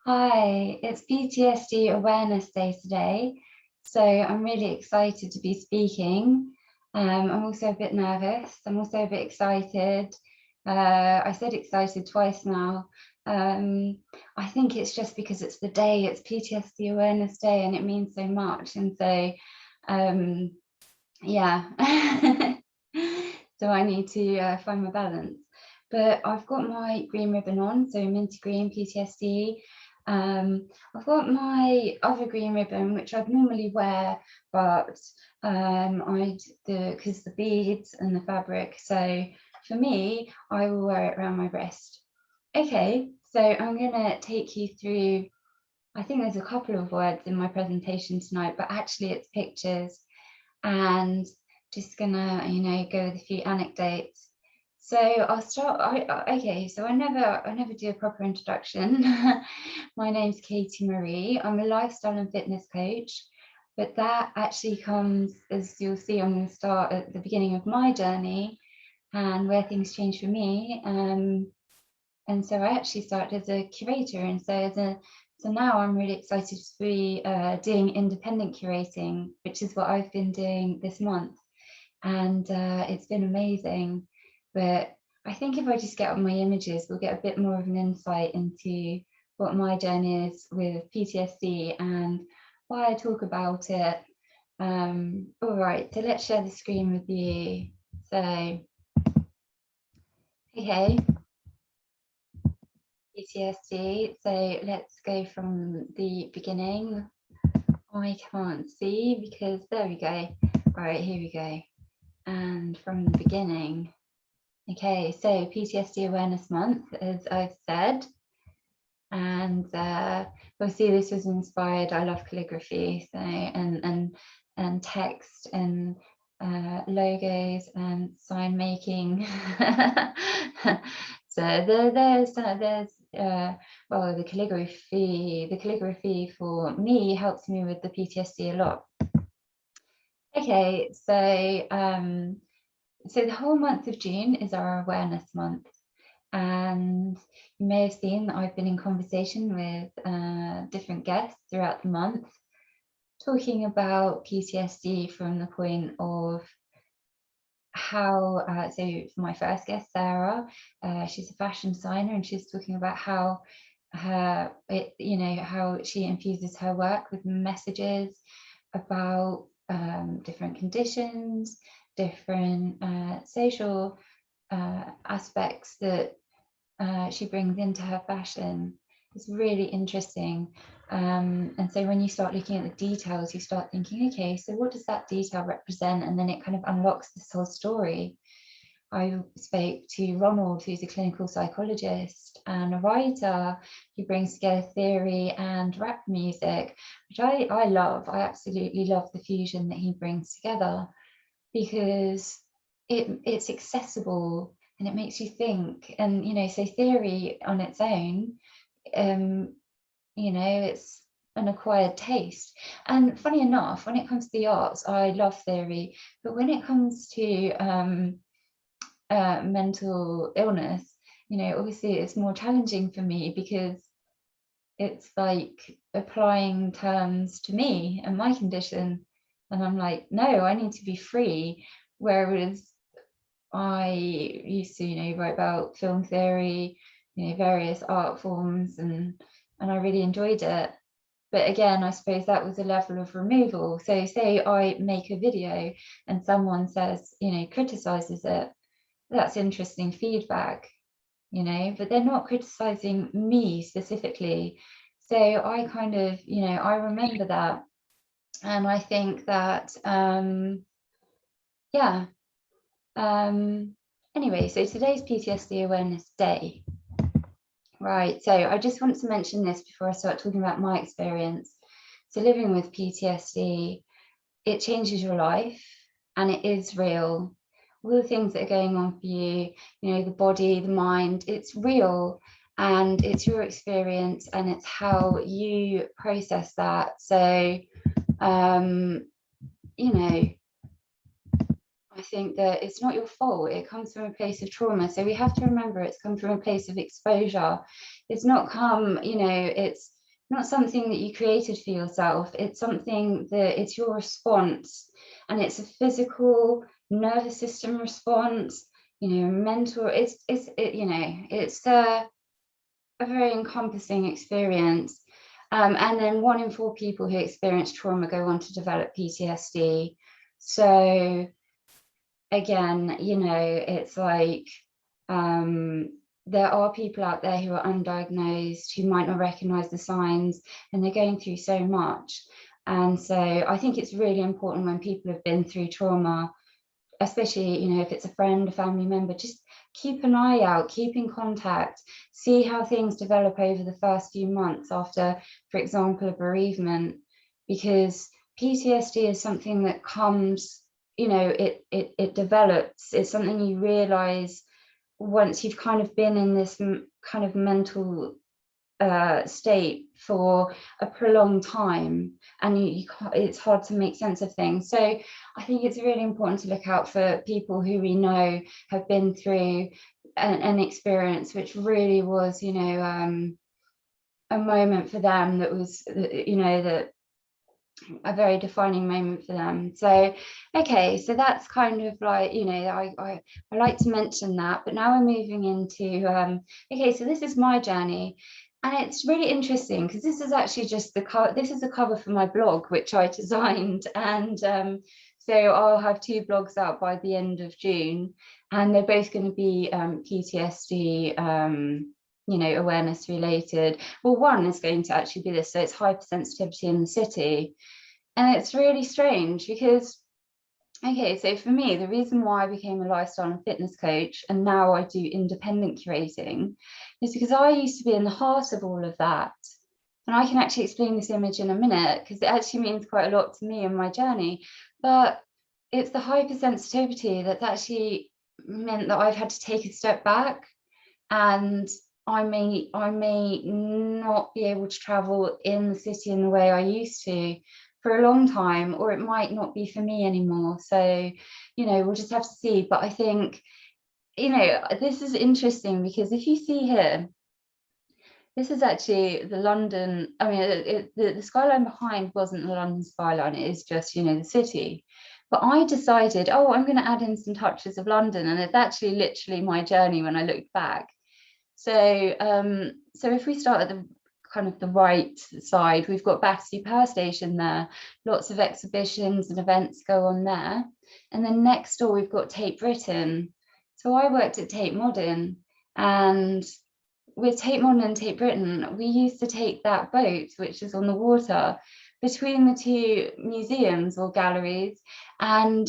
Hi, it's PTSD Awareness Day today, so I'm really excited to be speaking. I'm also a bit nervous. I'm also a bit excited. I said excited twice now. I think it's just because it's the day, it's PTSD Awareness Day, and it means so much. And so, yeah, so I need to find my balance. But I've got my green ribbon on, so minty green PTSD. I've got my other green ribbon, which I'd normally wear, but because the beads and the fabric. So for me, I will wear it around my wrist. Okay, so I'm gonna take you through. I think there's a couple of words in my presentation tonight, but actually it's pictures, and just gonna, go with a few anecdotes. So I'll start. Okay, so I never do a proper introduction. My name's Katie Marie. I'm a lifestyle and fitness coach, but that actually comes, as you'll see, I'm going to start at the beginning of my journey and where things changed for me. And so I actually started as a curator, and so now I'm really excited to be doing independent curating, which is what I've been doing this month, and it's been amazing. But I think if I just get on my images, we'll get a bit more of an insight into what my journey is with PTSD and why I talk about it. All right, so let's share the screen with you. So, okay, PTSD. So let's go from the beginning. I can't see because there we go. All right, here we go. And from the beginning. Okay, so PTSD Awareness Month, as I've said, and you'll see this was inspired. I love calligraphy, so and text and logos and sign making. So there's well, the calligraphy for me helps me with the PTSD a lot. Okay, so the whole month of June is our awareness month, and you may have seen that I've been in conversation with different guests throughout the month, talking about PTSD from the point of how, so for my first guest, Sarah, she's a fashion designer, and she's talking about how how she infuses her work with messages about different conditions, different social aspects that she brings into her fashion. It's really interesting. And so when you start looking at the details, you start thinking, okay, so what does that detail represent? And then it kind of unlocks this whole story. I spoke to Ronald, who's a clinical psychologist and a writer who brings together theory and rap music, which I love. I absolutely love the fusion that he brings together, because it's accessible and it makes you think. And so theory on its own, it's an acquired taste. And funny enough, when it comes to the arts, I love theory, but when it comes to mental illness, obviously it's more challenging for me, because it's like applying terms to me and my condition, and I'm like, no, I need to be free. Whereas I used to, write about film theory, various art forms, and I really enjoyed it. But again, I suppose that was a level of removal. So say I make a video and someone says, criticizes it, that's interesting feedback, but they're not criticizing me specifically. So I kind of, I remember that. And I think that, yeah. Anyway, so today's PTSD Awareness Day. Right, so I just want to mention this before I start talking about my experience. So living with PTSD, it changes your life, and it is real. All the things that are going on for you, the body, the mind, it's real, and it's your experience, and it's how you process that. So, I think that it's not your fault. It comes from a place of trauma. So we have to remember it's come from a place of exposure. It's not come, not something that you created for yourself. It's something that it's your response, and it's a physical nervous system response, mental. It's a very encompassing experience. And then 1 in 4 people who experience trauma go on to develop PTSD. So again, it's like, there are people out there who are undiagnosed, who might not recognize the signs, and they're going through so much. And so I think it's really important when people have been through trauma, especially, if it's a friend, a family member, just keep an eye out, keep in contact, see how things develop over the first few months after, for example, a bereavement, because PTSD is something that comes, it develops. It's something you realize once you've kind of been in this kind of mental state for a prolonged time, and it's hard to make sense of things. So I think it's really important to look out for people who we know have been through an experience which really was, a moment for them that was, that a very defining moment for them. So okay, so that's kind of like, I like to mention that. But now we're moving into okay, so this is my journey, and it's really interesting because this is actually just this is the cover for my blog, which I designed. And so I'll have 2 blogs out by the end of June, and they're both going to be PTSD awareness related. Well, one is going to actually be this, so it's hypersensitivity in the city. And it's really strange because, okay, so for me, the reason why I became a lifestyle and fitness coach, and now I do independent curating, is because I used to be in the heart of all of that. And I can actually explain this image in a minute, because it actually means quite a lot to me in my journey. But it's the hypersensitivity that's actually meant that I've had to take a step back, and I may not be able to travel in the city in the way I used to for a long time, or it might not be for me anymore. So, we'll just have to see. But I think, this is interesting because if you see here, this is actually the London, I mean, the skyline behind wasn't the London skyline, it is just, the city. But I decided, oh, I'm going to add in some touches of London. And it's actually literally my journey when I look back. So, so if we start at the kind of the right side, we've got Battersea Power Station there. Lots of exhibitions and events go on there. And then next door, we've got Tate Britain. So I worked at Tate Modern, and with Tate Modern and Tate Britain, we used to take that boat, which is on the water, between the 2 museums or galleries. And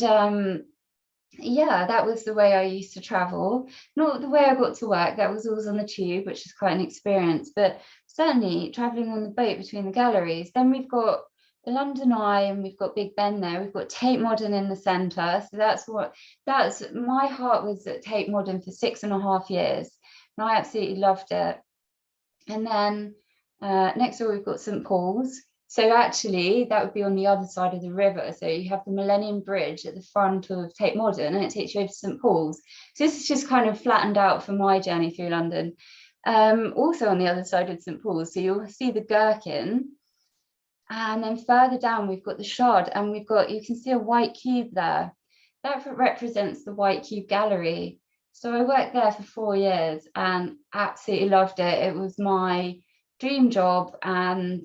yeah, that was the way I used to travel. Not the way I got to work, that was always on the tube, which is quite an experience, but certainly traveling on the boat between the galleries. Then we've got the London Eye, and we've got Big Ben there. We've got Tate Modern in the centre. So that's my heart was at Tate Modern for 6.5 years, and I absolutely loved it. And then next door we've got St Paul's. So actually that would be on the other side of the river. So you have the Millennium Bridge at the front of Tate Modern, and it takes you over to St Paul's. So this is just kind of flattened out for my journey through London. Also on the other side of St Paul's, so you'll see the Gherkin. And then further down we've got the Shard, and you can see a white cube there. That represents the White Cube Gallery. So I worked there for 4 years and absolutely loved it. It was my dream job, and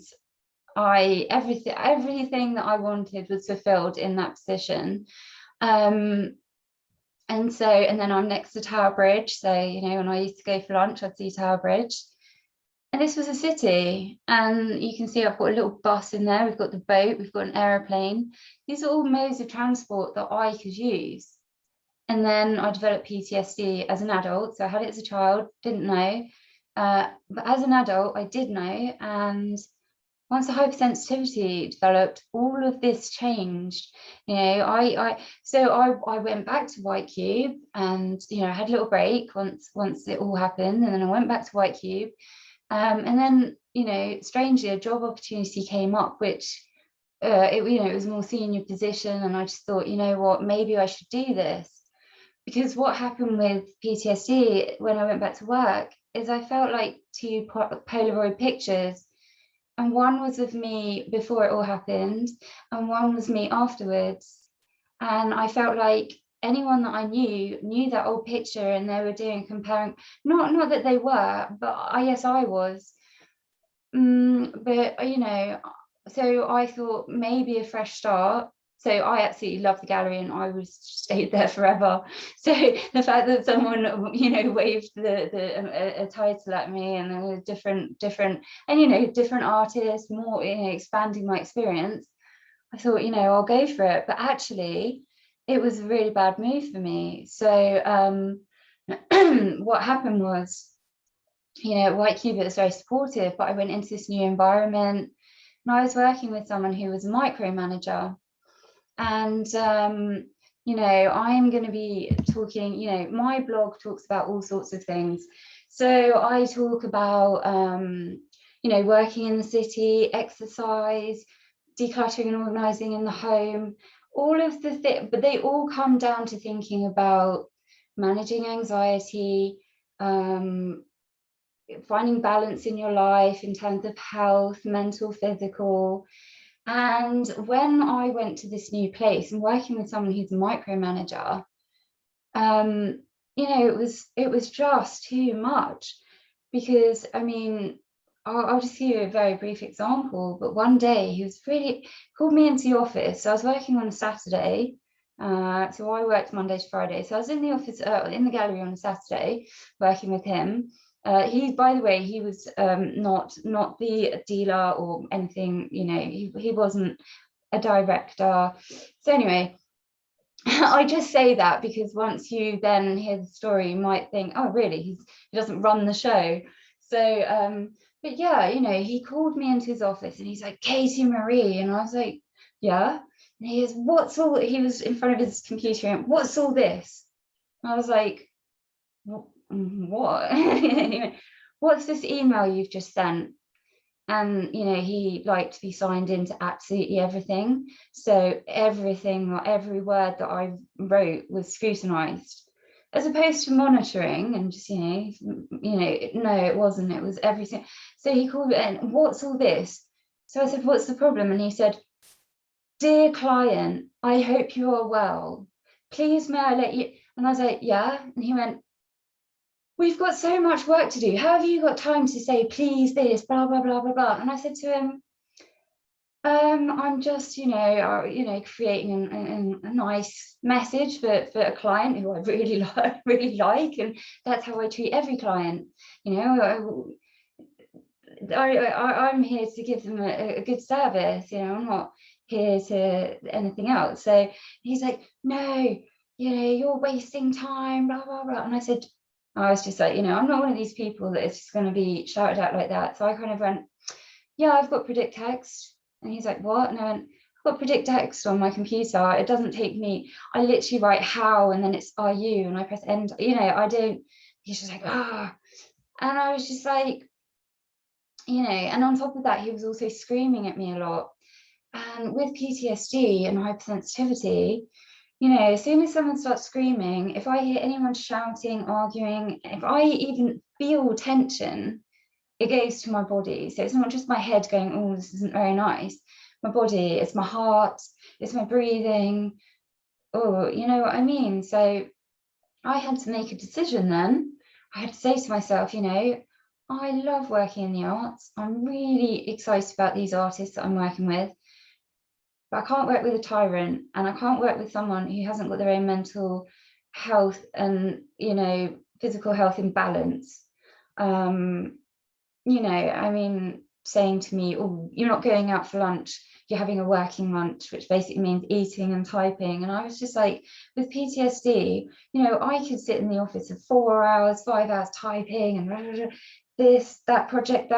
everything that I wanted was fulfilled in that position. And then I'm next to Tower Bridge. So, when I used to go for lunch, I'd see Tower Bridge. And this was a city, and you can see I've got a little bus in there. We've got the boat, we've got an aeroplane. These are all modes of transport that I could use. And then I developed PTSD as an adult. So I had it as a child, didn't know. But as an adult, I did know. And once the hypersensitivity developed, all of this changed. I went back to White Cube, and I had a little break once it all happened, and then I went back to White Cube. And then, strangely, a job opportunity came up, which it was a more senior position, and I just thought, what, maybe I should do this. Because what happened with PTSD when I went back to work is I felt like 2 Polaroid pictures. And one was of me before it all happened, and one was me afterwards. And I felt like anyone that I knew that old picture, and they were doing comparing, not that they were, but yes, I was. But so I thought maybe a fresh start. So I absolutely love the gallery, and I was stayed there forever. So the fact that someone waved a title at me, and there were different and different artists, more expanding my experience, I thought I'll go for it. But actually it was a really bad move for me. So what happened was, White Cubit was very supportive, but I went into this new environment, and I was working with someone who was a micromanager. And I'm going to be talking, my blog talks about all sorts of things. So I talk about working in the city, exercise, decluttering and organizing in the home, all of the things, but they all come down to thinking about managing anxiety, finding balance in your life in terms of health, mental, physical. And when I went to this new place and working with someone who's a micromanager, it was just too much. Because I'll just give you a very brief example. But one day he called me into the office. So I was working on a Saturday. So I worked Monday to Friday. So I was in the office, in the gallery on a Saturday, working with him. By the way, he was not the dealer or anything. He wasn't a director. So anyway, I just say that because once you then hear the story, you might think, oh, really? He doesn't run the show. So, but yeah, he called me into his office and he's like, Katie Marie. And I was like, yeah. And he was in front of his computer and what's all this? And I was like, what? What's this email you've just sent? And he liked to be signed into absolutely everything. So everything, or every word that I wrote was scrutinized, as opposed to monitoring and just no, it wasn't. It was everything. So he called it, and what's all this? So I said, what's the problem? And he said, dear client, I hope you are well. Please may I let you? And I was like, yeah. And he went, we've got so much work to do. How have you got time to say, please, this, blah, blah, blah, blah, blah. And I said to him, I'm just, creating a nice message for a client who I really like. And that's how I treat every client. I'm here to give them a good service. I'm not here to anything else. So he's like, no, you're wasting time, blah, blah, blah. And I was just like, I'm not one of these people that is just going to be shouted at like that. So I kind of went, yeah, I've got predict text. And he's like, what? And I went, I've got predict text on my computer. It doesn't take me, I literally write how, and then it's are you, and I press enter. I don't. He's just like, ah. And I was just like, and on top of that, he was also screaming at me a lot. And with PTSD and hypersensitivity, as soon as someone starts screaming, if I hear anyone shouting, arguing, if I even feel tension, it goes to my body. So it's not just my head going, oh, this isn't very nice. My body, it's my heart, it's my breathing. Oh, you know what I mean? So I had to make a decision then. I had to say to myself, I love working in the arts. I'm really excited about these artists that I'm working with. But I can't work with a tyrant, and I can't work with someone who hasn't got their own mental health and physical health in balance. Saying to me, oh, you're not going out for lunch, you're having a working lunch, which basically means eating and typing. And I was just like, with PTSD, I could sit in the office for 4 hours, 5 hours typing and blah, blah, blah, this, that project,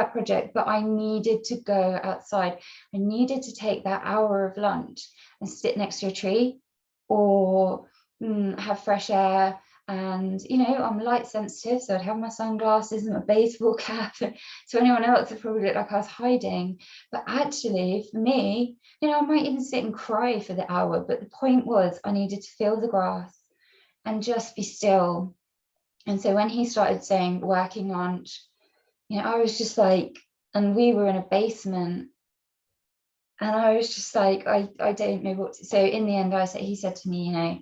but I needed to go outside. I needed to take that hour of lunch and sit next to a tree or have fresh air. And I'm light sensitive, so I'd have my sunglasses and my baseball cap. To anyone else, it probably looked like I was hiding, but actually for me, I might even sit and cry for the hour, but the point was I needed to feel the grass and just be still. And so when he started saying working lunch, I was just like, and we were in a basement. And I was just like, I don't know what to. So in the end, he said to me, you know,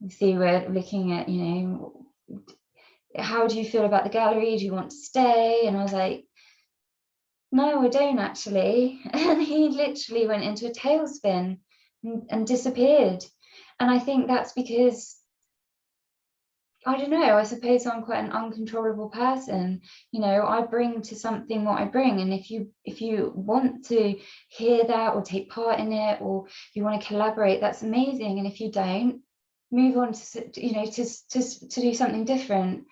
see, we're looking at, you know, how do you feel about the gallery? Do you want to stay? And I was like, no, I don't actually. And he literally went into a tailspin and disappeared. And I think that's because, I don't know, I suppose I'm quite an uncontrollable person. You know, I bring to something what I bring. And if you want to hear that or take part in it, or you want to collaborate, that's amazing. And if you don't, move on to, you know, to do something different.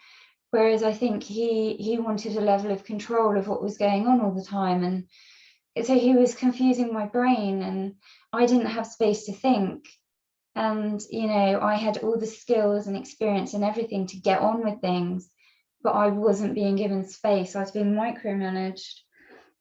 Whereas I think he wanted a level of control of what was going on all the time. And so he was confusing my brain, and I didn't have space to think. And, you know, I had all the skills and experience and everything to get on with things, but I wasn't being given space. I was being micromanaged.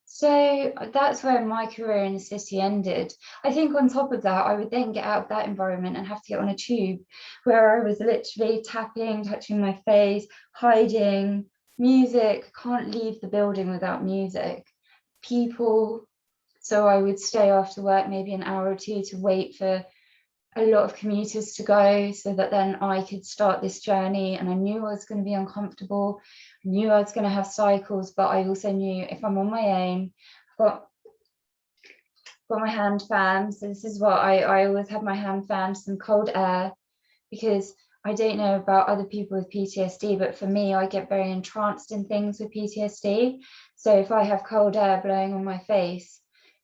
So that's where my career in the city ended. I think on top of that, I would then get out of that environment and have to get on a tube where I was literally tapping, touching my face, hiding, music, can't leave the building without music, people. So I would stay after work maybe an hour or two to wait for a lot of commuters to go, so that then I could start this journey. And I knew I was going to be uncomfortable, I knew I was going to have cycles, but I also knew if I'm on my own, I've got my hand fan. So this is what I always have, my hand fan, some cold air, because I don't know about other people with PTSD, but for me, I get very entranced in things with PTSD. So if I have cold air blowing on my face,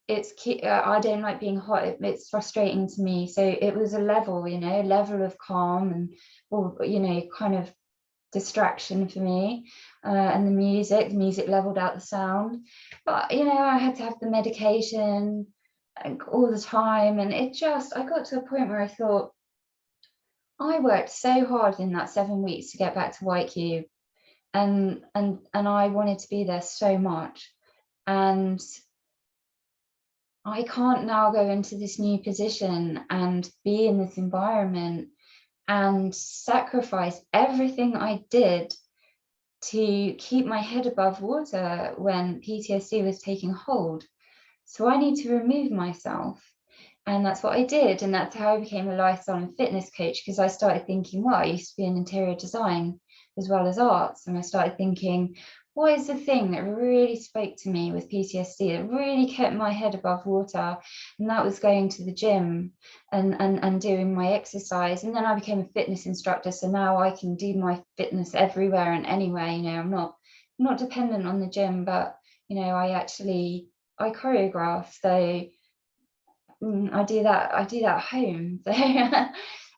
I don't like being hot. It's frustrating to me. So it was a level, you know, level of calm and, or, you know, kind of distraction for me. And the music leveled out the sound. But, you know, I had to have the medication all the time. And I got to a point where I thought, I worked so hard in that 7 weeks to get back to White Cube, and I wanted to be there so much. And I can't now go into this new position and be in this environment and sacrifice everything I did to keep my head above water when PTSD was taking hold. So I need to remove myself. And that's what I did. And that's how I became a lifestyle and fitness coach, because I started thinking, well, I used to be in interior design as well as arts. And I started thinking, what is the thing that really spoke to me with PTSD, that really kept my head above water? And that was going to the gym and doing my exercise. And then I became a fitness instructor. So now I can do my fitness everywhere and anywhere. You know, I'm not dependent on the gym, but, you know, I choreograph. So I do that at home. So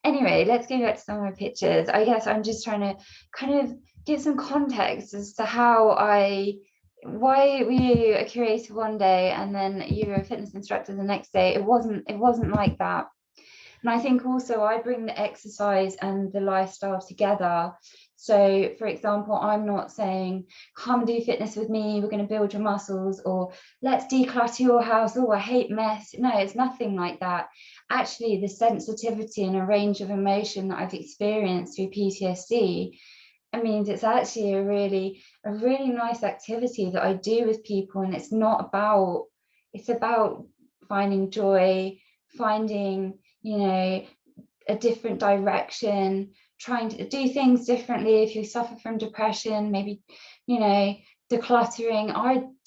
anyway, let's go back to some of my pictures. I guess I'm just trying to kind of give some context as to why were you a curator one day and then you were a fitness instructor the next day. It wasn't like that. And I think also I bring the exercise and the lifestyle together. So, for example, I'm not saying, come do fitness with me, we're going to build your muscles, or let's declutter your house. Oh, I hate mess. No, it's nothing like that. Actually, the sensitivity and a range of emotion that I've experienced through PTSD, it means it's actually a really nice activity that I do with people. And it's about finding joy, finding, you know, a different direction, trying to do things differently. If you suffer from depression, maybe, you know, decluttering.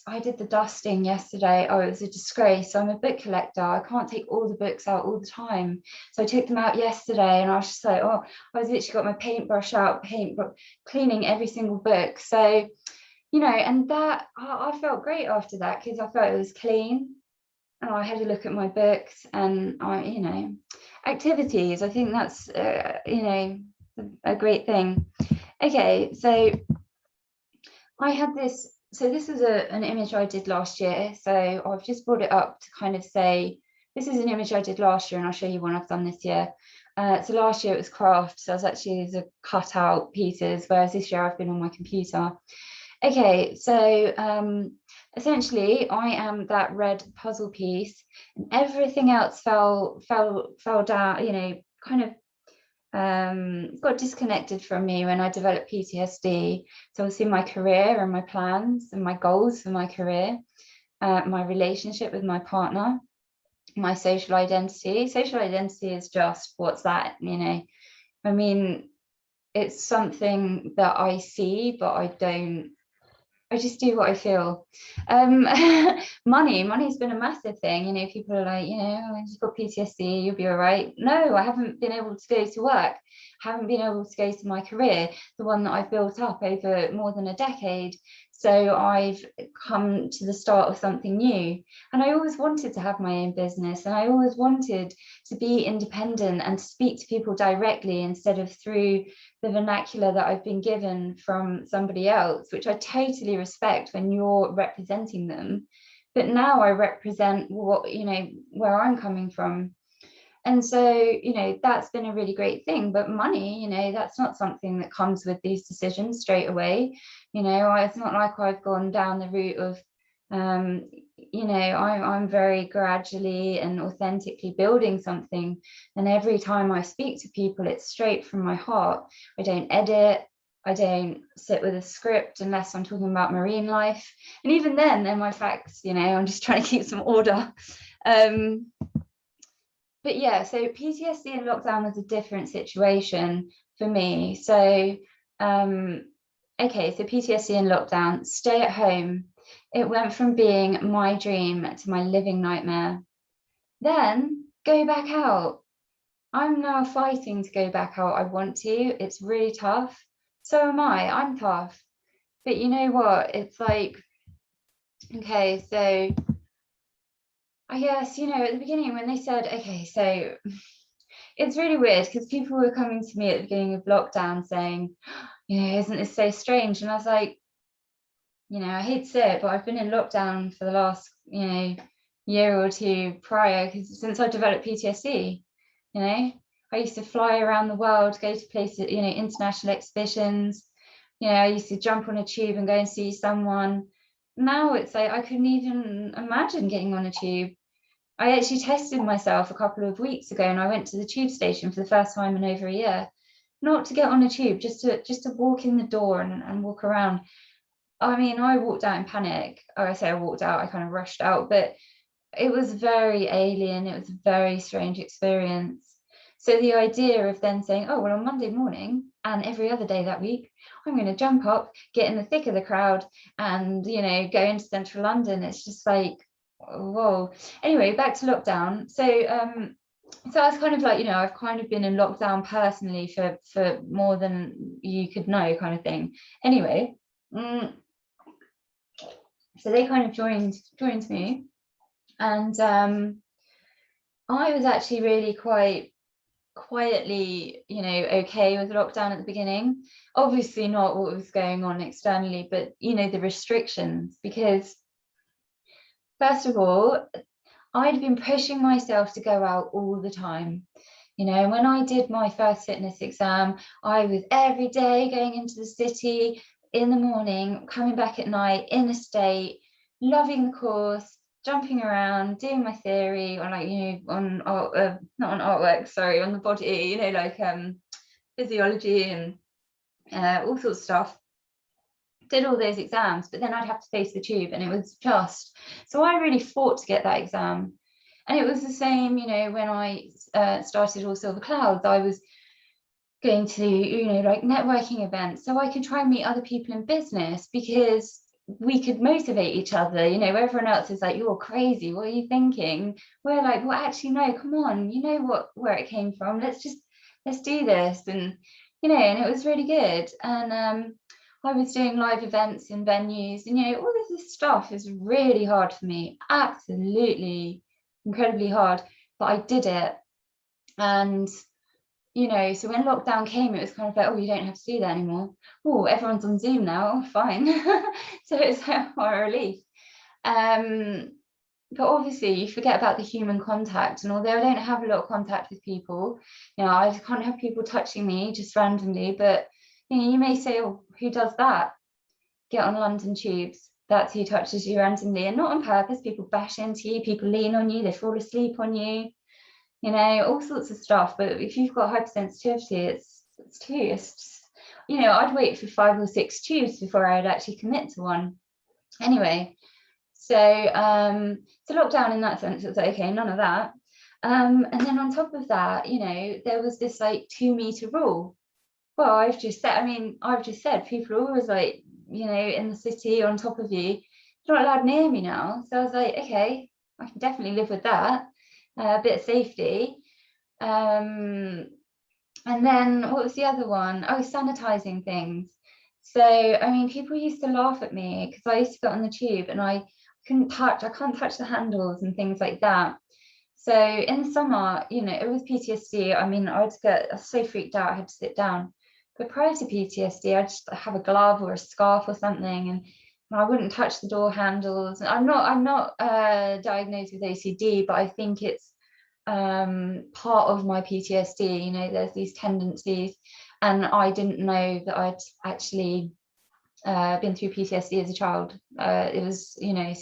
I did the dusting yesterday. Oh, it was a disgrace. So I'm a book collector. I can't take all the books out all the time. So I took them out yesterday, and I was just like, oh, I was literally got my paintbrush out, cleaning every single book. So, you know, and that I felt great after that, because I felt it was clean. And I had a look at my books, and you know, activities. I think that's, you know, a great thing. Okay, so I had this. So this is an image I did last year. So I've just brought it up to kind of say, this is an image I did last year, and I'll show you one I've done this year. So last year it was craft. So I was actually, these are cut out pieces, whereas this year I've been on my computer. Okay, so essentially I am that red puzzle piece, and everything else fell down, you know, kind of got disconnected from me when I developed PTSD. So obviously my career and my plans and my goals for my career, my relationship with my partner, my social identity. Social identity is just, what's that, you know? I mean, it's something that I see, but I just do what I feel. Money's been a massive thing. You know, people are like, you know, oh, you've got PTSD, you'll be all right. No, I haven't been able to go to work, haven't been able to go to my career, the one that I've built up over more than a decade. So I've come to the start of something new. And I always wanted to have my own business, and I always wanted to be independent and to speak to people directly instead of through the vernacular that I've been given from somebody else, which I totally respect when you're representing them. But now I represent what, you know, where I'm coming from. And so, you know, that's been a really great thing. But money, you know, that's not something that comes with these decisions straight away. You know, it's not like I've gone down the route of, you know, I'm very gradually and authentically building something. And every time I speak to people, it's straight from my heart. I don't edit. I don't sit with a script unless I'm talking about marine life. And even then, they're my facts, you know, I'm just trying to keep some order. But yeah, so PTSD in lockdown was a different situation for me. So, okay, so PTSD in lockdown, stay at home. It went from being my dream to my living nightmare. Then go back out. I'm now fighting to go back out. I want to. It's really tough. So am I. I'm tough. But you know what? It's like, okay, so I guess, you know, at the beginning when they said, okay, so it's really weird because people were coming to me at the beginning of lockdown saying, you know, isn't this so strange? And I was like, you know, I hate to say it, but I've been in lockdown for the last, you know, year or two prior, because since I developed PTSD, you know, I used to fly around the world, go to places, you know, international exhibitions. You know, I used to jump on a tube and go and see someone. Now it's like I couldn't even imagine getting on a tube. I actually tested myself a couple of weeks ago, and I went to the tube station for the first time in over a year, not to get on a tube, just to walk in the door and walk around. I mean, I walked out in panic. Or I say I walked out, I kind of rushed out, but it was very alien. It was a very strange experience. So the idea of then saying, oh, well, on Monday morning and every other day that week, I'm going to jump up, get in the thick of the crowd and, you know, go into central London. It's just like, whoa. Anyway, back to lockdown. So so I was kind of like, you know, I've kind of been in lockdown personally for more than you could know, kind of thing. Anyway, so they kind of joined me, and I was actually really quite quietly, you know, okay with lockdown at the beginning. Obviously not what was going on externally, but you know, the restrictions, because first of all, I'd been pushing myself to go out all the time. You know, when I did my first fitness exam, I was every day going into the city in the morning, coming back at night in a state, loving the course, jumping around, doing my theory on, like, you know, on art, not on artwork, sorry, on the body, you know, like physiology and all sorts of stuff. Did all those exams, but then I'd have to face the tube, and it was just, so I really fought to get that exam. And it was the same, you know, when I started All Silver Clouds, I was going to, you know, like networking events so I could try and meet other people in business, because we could motivate each other. You know, everyone else is like, you're crazy, what are you thinking? We're like, well, actually, no, come on, you know where it came from, let's do this. And, you know, and it was really good. And I was doing live events in venues, and, you know, all of this stuff is really hard for me, absolutely incredibly hard, but I did it. And, you know, so when lockdown came, it was kind of like, oh, you don't have to do that anymore. Oh, everyone's on Zoom now, fine. So it's a relief. But obviously you forget about the human contact, and although I don't have a lot of contact with people, you know, I can't have people touching me just randomly, but you know, you may say, oh, who does that? Get on London tubes, that's who touches you randomly, and not on purpose. People bash into you, people lean on you, they fall asleep on you. you know, all sorts of stuff. But if you've got hypersensitivity, it's just, you know, I'd wait for 5 or 6 tubes before I would actually commit to one. Anyway, so lockdown in that sense, it was like, okay, none of that. And then on top of that, you know, there was this like 2-meter rule. Well, I've just said people are always like, you know, in the city on top of you. You're not allowed near me now. So I was like, okay, I can definitely live with that. A bit of safety. And then what was the other one? Oh, sanitizing things. So, I mean, people used to laugh at me because I used to get on the tube and I can't touch the handles and things like that. So in the summer, you know, it was PTSD. I mean, I was so freaked out, I had to sit down. But prior to PTSD, I'd just have a glove or a scarf or something, and I wouldn't touch the door handles. I'm not diagnosed with OCD, but I think it's part of my PTSD. You know, there's these tendencies, and I didn't know that I'd actually been through PTSD as a child. It was, you know,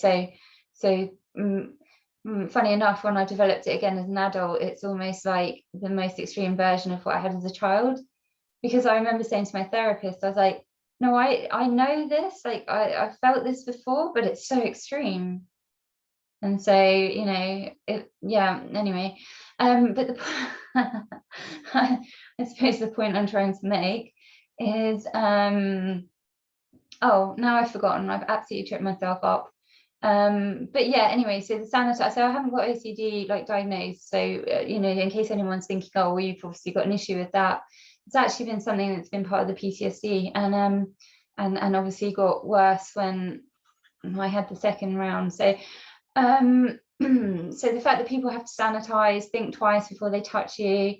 funny enough, when I developed it again as an adult, it's almost like the most extreme version of what I had as a child. Because I remember saying to my therapist, I was like, no, I know this, like I felt this before, but it's so extreme. And so, you know, anyway. But I suppose the point I'm trying to make is oh, now I've forgotten. I've absolutely tripped myself up. But yeah, anyway, so the sanitizer, so I haven't got OCD like diagnosed. So, you know, in case anyone's thinking, oh, well, you've obviously got an issue with that. It's actually been something that's been part of the PTSD, and obviously got worse when I had the second round. So, so the fact that people have to sanitize, think twice before they touch you,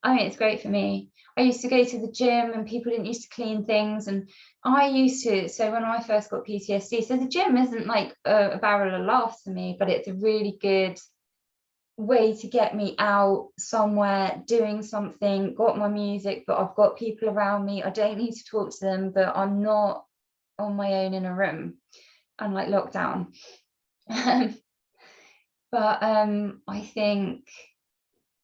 I mean, it's great for me. I used to go to the gym and people didn't used to clean things, and I used to. So when I first got PTSD, so the gym isn't like a barrel of laughs to me, but it's a really good way to get me out somewhere, doing something, got my music, but I've got people around me. I don't need to talk to them, but I'm not on my own in a room, unlike lockdown. But I think,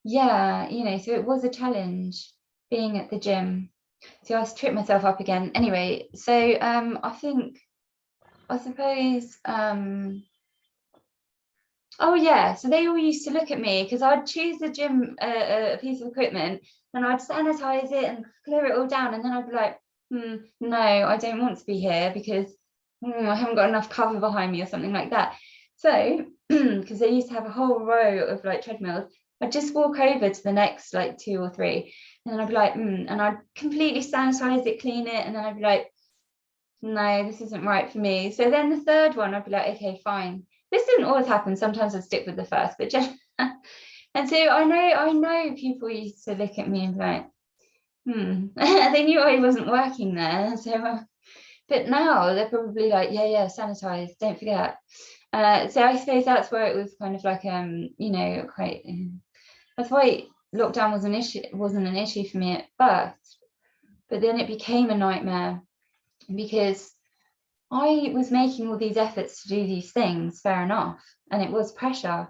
yeah, you know, so it was a challenge being at the gym. So I tripped myself up again. Anyway, so I suppose oh yeah, so they all used to look at me because I'd choose the gym a piece of equipment and I'd sanitize it and clear it all down, and then I'd be like, no, I don't want to be here because I haven't got enough cover behind me or something like that. So because they used to have a whole row of like treadmills, I'd just walk over to the next like 2 or 3, and then I'd be like, and I'd completely sanitize it, clean it, and then I'd be like, no, this isn't right for me. So then the third one, I'd be like, okay, fine. This didn't always happen. Sometimes I'd stick with the first, but just and so I know people used to look at me and be like, they knew I wasn't working there. So, but now they're probably like, yeah, sanitize, don't forget. So I suppose that's where it was kind of like, you know, quite. That's why lockdown wasn't an issue for me at first, but then it became a nightmare because I was making all these efforts to do these things, fair enough, and it was pressure,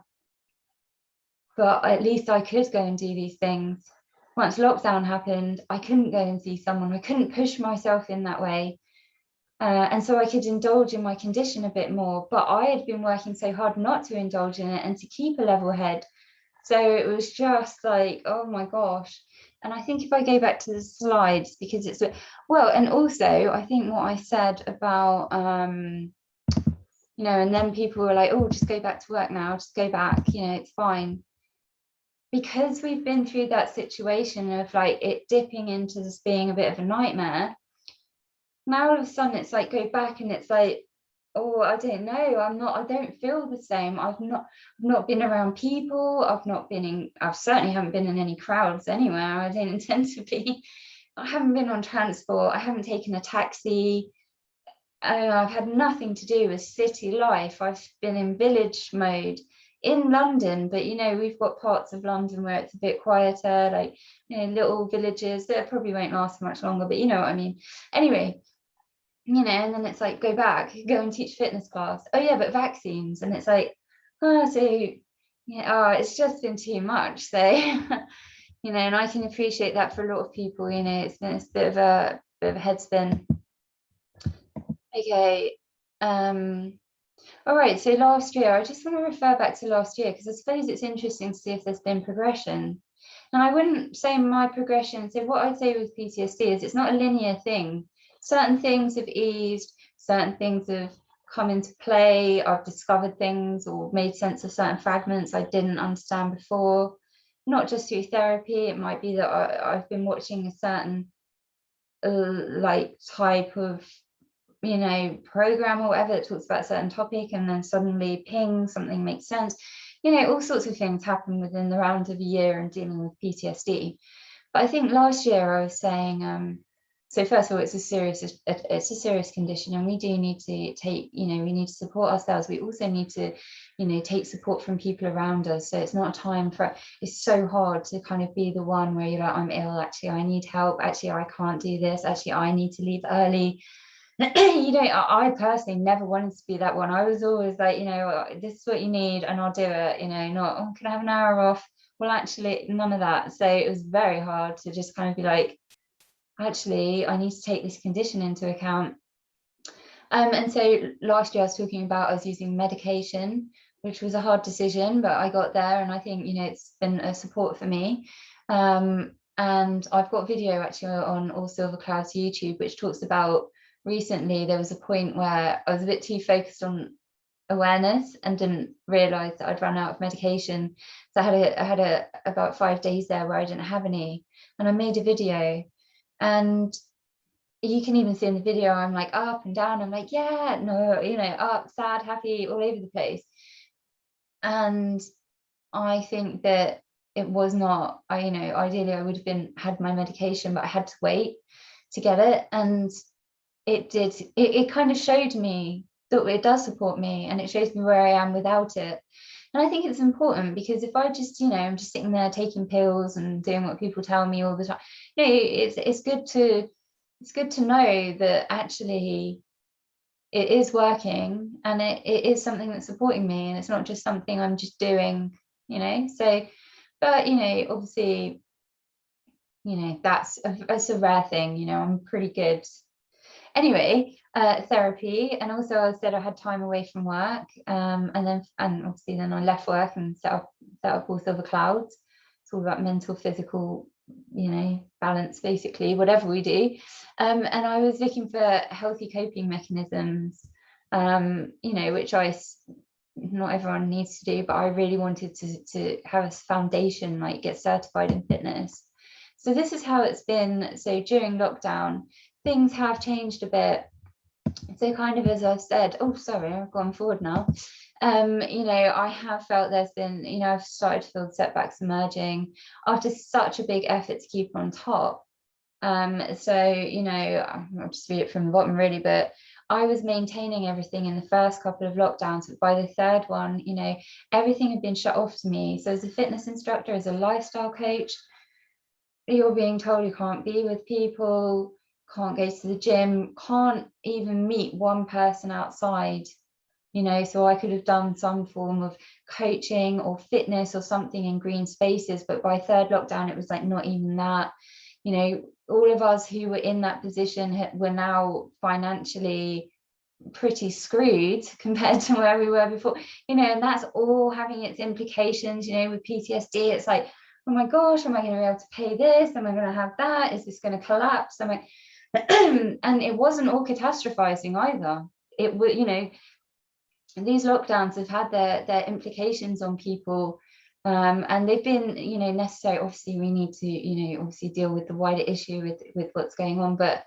but at least I could go and do these things. Once lockdown happened, I couldn't go and see someone. I couldn't push myself in that way. And so I could indulge in my condition a bit more, but I had been working so hard not to indulge in it and to keep a level head. So it was just like, oh my gosh. And I think if I go back to the slides, because it's, well, and also I think what I said about, you know, and then people were like, oh, just go back to work now, just go back, you know, it's fine. Because we've been through that situation of like it dipping into this being a bit of a nightmare, now all of a sudden it's like go back and it's like, oh, I don't know, I don't feel the same. I've not been around people. I certainly haven't been in any crowds anywhere. I don't intend to be. I haven't been on transport. I haven't taken a taxi. I've had nothing to do with city life. I've been in village mode in London, but you know, we've got parts of London where it's a bit quieter, like, you know, little villages that probably won't last much longer, but you know what I mean. Anyway, you know, and then it's like, go back, go and teach fitness class. Oh yeah, but vaccines. And it's like, oh, so Yeah, oh, it's just been too much. So, you know, and I can appreciate that for a lot of people, you know, it's a bit of a head spin. Okay. All right, so last year, I just want to refer back to last year because I suppose it's interesting to see if there's been progression. And I wouldn't say my progression, so what I'd say with PTSD is it's not a linear thing. Certain things have eased, certain things have come into play, I've discovered things or made sense of certain fragments I didn't understand before. Not just through therapy, it might be that I've been watching a certain like type of, you know, program or whatever that talks about a certain topic, and then suddenly ping, something makes sense. You know, all sorts of things happen within the round of a year in dealing with PTSD. But I think last year I was saying, so first of all, it's a serious condition, and we do need to take, you know, we need to support ourselves. We also need to, you know, take support from people around us. So it's not a time for, it's so hard to kind of be the one where you're like, I'm ill, actually I need help, actually I can't do this, actually I need to leave early. You know, I personally never wanted to be that one. I was always like, you know, this is what you need and I'll do it, you know, not, oh, can I have an hour off? Well, actually, none of that. So it was very hard to just kind of be like, actually, I need to take this condition into account. And so last year I was talking about I was using medication, which was a hard decision, but I got there, and I think, you know, it's been a support for me. And I've got video actually on All Silver Clouds YouTube, which talks about recently there was a point where I was a bit too focused on awareness and didn't realize that I'd run out of medication. So I had about 5 days there where I didn't have any, and I made a video, and you can even see in the video I'm like up and down, I'm like, yeah, no, you know, up, sad, happy, all over the place. And I think that it was not, you know, ideally I would have had my medication, but I had to wait to get it. And it kind of showed me that it does support me, and it shows me where I am without it. And I think it's important, because if I just, you know, I'm just sitting there taking pills and doing what people tell me all the time, you know, it's good to know that actually it is working, and it is something that's supporting me, and it's not just something I'm just doing, you know. So, but, you know, obviously, you know, that's a rare thing, you know, I'm pretty good. Anyway, therapy, and also I said I had time away from work, and obviously then I left work and set up All Silver Clouds. It's all about mental, physical, you know, balance, basically, whatever we do. And I was looking for healthy coping mechanisms, you know, which not everyone needs to do, but I really wanted to have a foundation, like get certified in fitness. So this is how it's been. So during lockdown, things have changed a bit. So kind of as I've said, oh, sorry, I've gone forward now. You know, I have felt there's been, you know, I've started to feel setbacks emerging after such a big effort to keep on top. So, you know, I'll just read it from the bottom really, but I was maintaining everything in the first couple of lockdowns, but by the third one, you know, everything had been shut off to me. So as a fitness instructor, as a lifestyle coach, you're being told you can't be with people, can't go to the gym, can't even meet one person outside, you know. So I could have done some form of coaching or fitness or something in green spaces, but by third lockdown it was like not even that. You know, all of us who were in that position were now financially pretty screwed compared to where we were before, you know. And that's all having its implications, you know, with PTSD. It's like, oh my gosh, am I going to be able to pay this? Am I going to have that? Is this going to collapse? Am I and it wasn't all catastrophizing either. It would, you know, these lockdowns have had their implications on people, and they've been, you know, necessary. Obviously we need to, you know, obviously deal with the wider issue with what's going on, but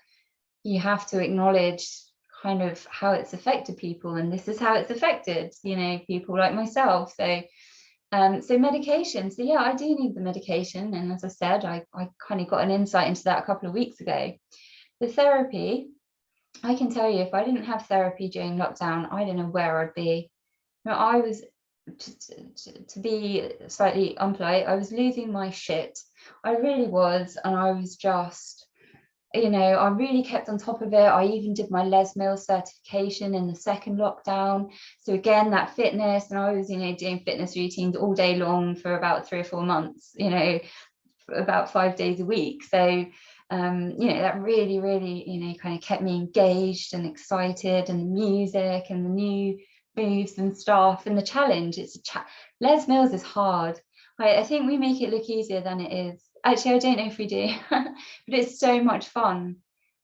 you have to acknowledge kind of how it's affected people, and this is how it's affected, you know, people like myself. So so medication, so yeah, I do need the medication, and as I said, I kind of got an insight into that a couple of weeks ago. The therapy, I can tell you, if I didn't have therapy during lockdown, I don't know where I'd be. You know, I was, to be slightly unpolite, I was losing my shit. I really was, and I was just you know, I really kept on top of it. I even did my Les Mills certification in the second lockdown. So again, that fitness, and I was, you know, doing fitness routines all day long for about 3 or 4 months, you know, about 5 days a week. So, you know, that really, really, you know, kind of kept me engaged and excited, and the music and the new moves and stuff and the challenge. Les Mills is hard. I think we make it look easier than it is. Actually, I don't know if we do, but it's so much fun.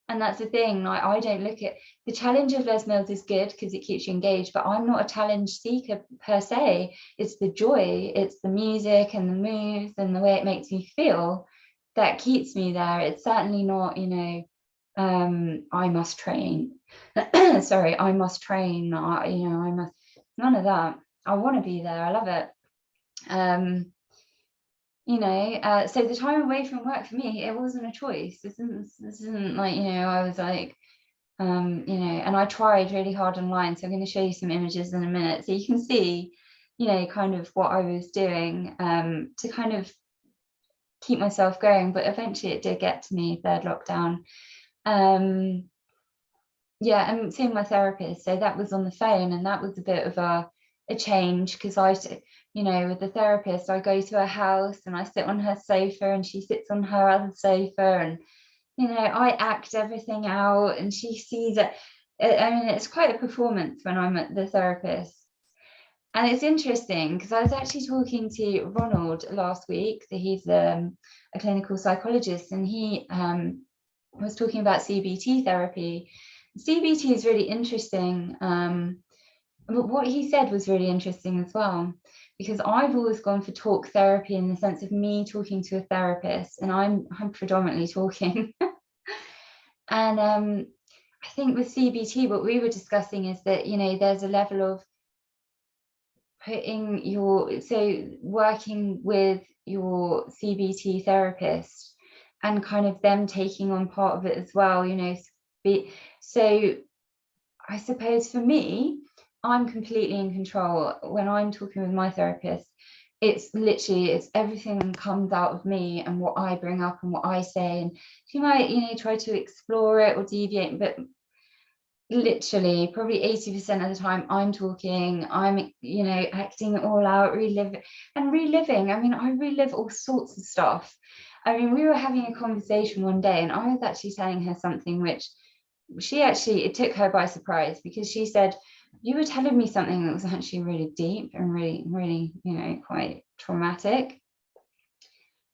And that's the thing, like, I don't look at the challenge of Les Mills is good because it keeps you engaged, but I'm not a challenge seeker per se. It's the joy, it's the music and the moves and the way it makes me feel that keeps me there. It's certainly not, you know, I must train. Sorry, I must train. You know, I must, none of that. I want to be there. I love it. You know, so the time away from work for me, it wasn't a choice. This isn't like, you know, I was like, you know, and I tried really hard online. So I'm going to show you some images in a minute so you can see, you know, kind of what I was doing to kind of keep myself going. But eventually it did get to me, third lockdown. Yeah, and seeing my therapist, so that was on the phone, and that was a bit of a change, because you know, with the therapist, I go to her house and I sit on her sofa and she sits on her other sofa, and you know, I act everything out and she sees it. I mean, it's quite a performance when I'm at the therapist. And it's interesting because I was actually talking to Ronald last week. So he's a clinical psychologist, and he was talking about CBT therapy. CBT is really interesting. But what he said was really interesting as well, because I've always gone for talk therapy in the sense of me talking to a therapist, and I'm predominantly talking. And I think with CBT, what we were discussing is that, you know, there's a level of working with your CBT therapist and kind of them taking on part of it as well, you know. So I suppose for me, I'm completely in control when I'm talking with my therapist. It's literally, it's everything comes out of me and what I bring up and what I say, and she might, you know, try to explore it or deviate, but literally probably 80% of the time I'm talking, I'm, you know, acting it all out, reliving. I mean, I relive all sorts of stuff. I mean, we were having a conversation one day and I was actually telling her something which it took her by surprise, because she said, you were telling me something that was actually really deep and really, really, you know, quite traumatic.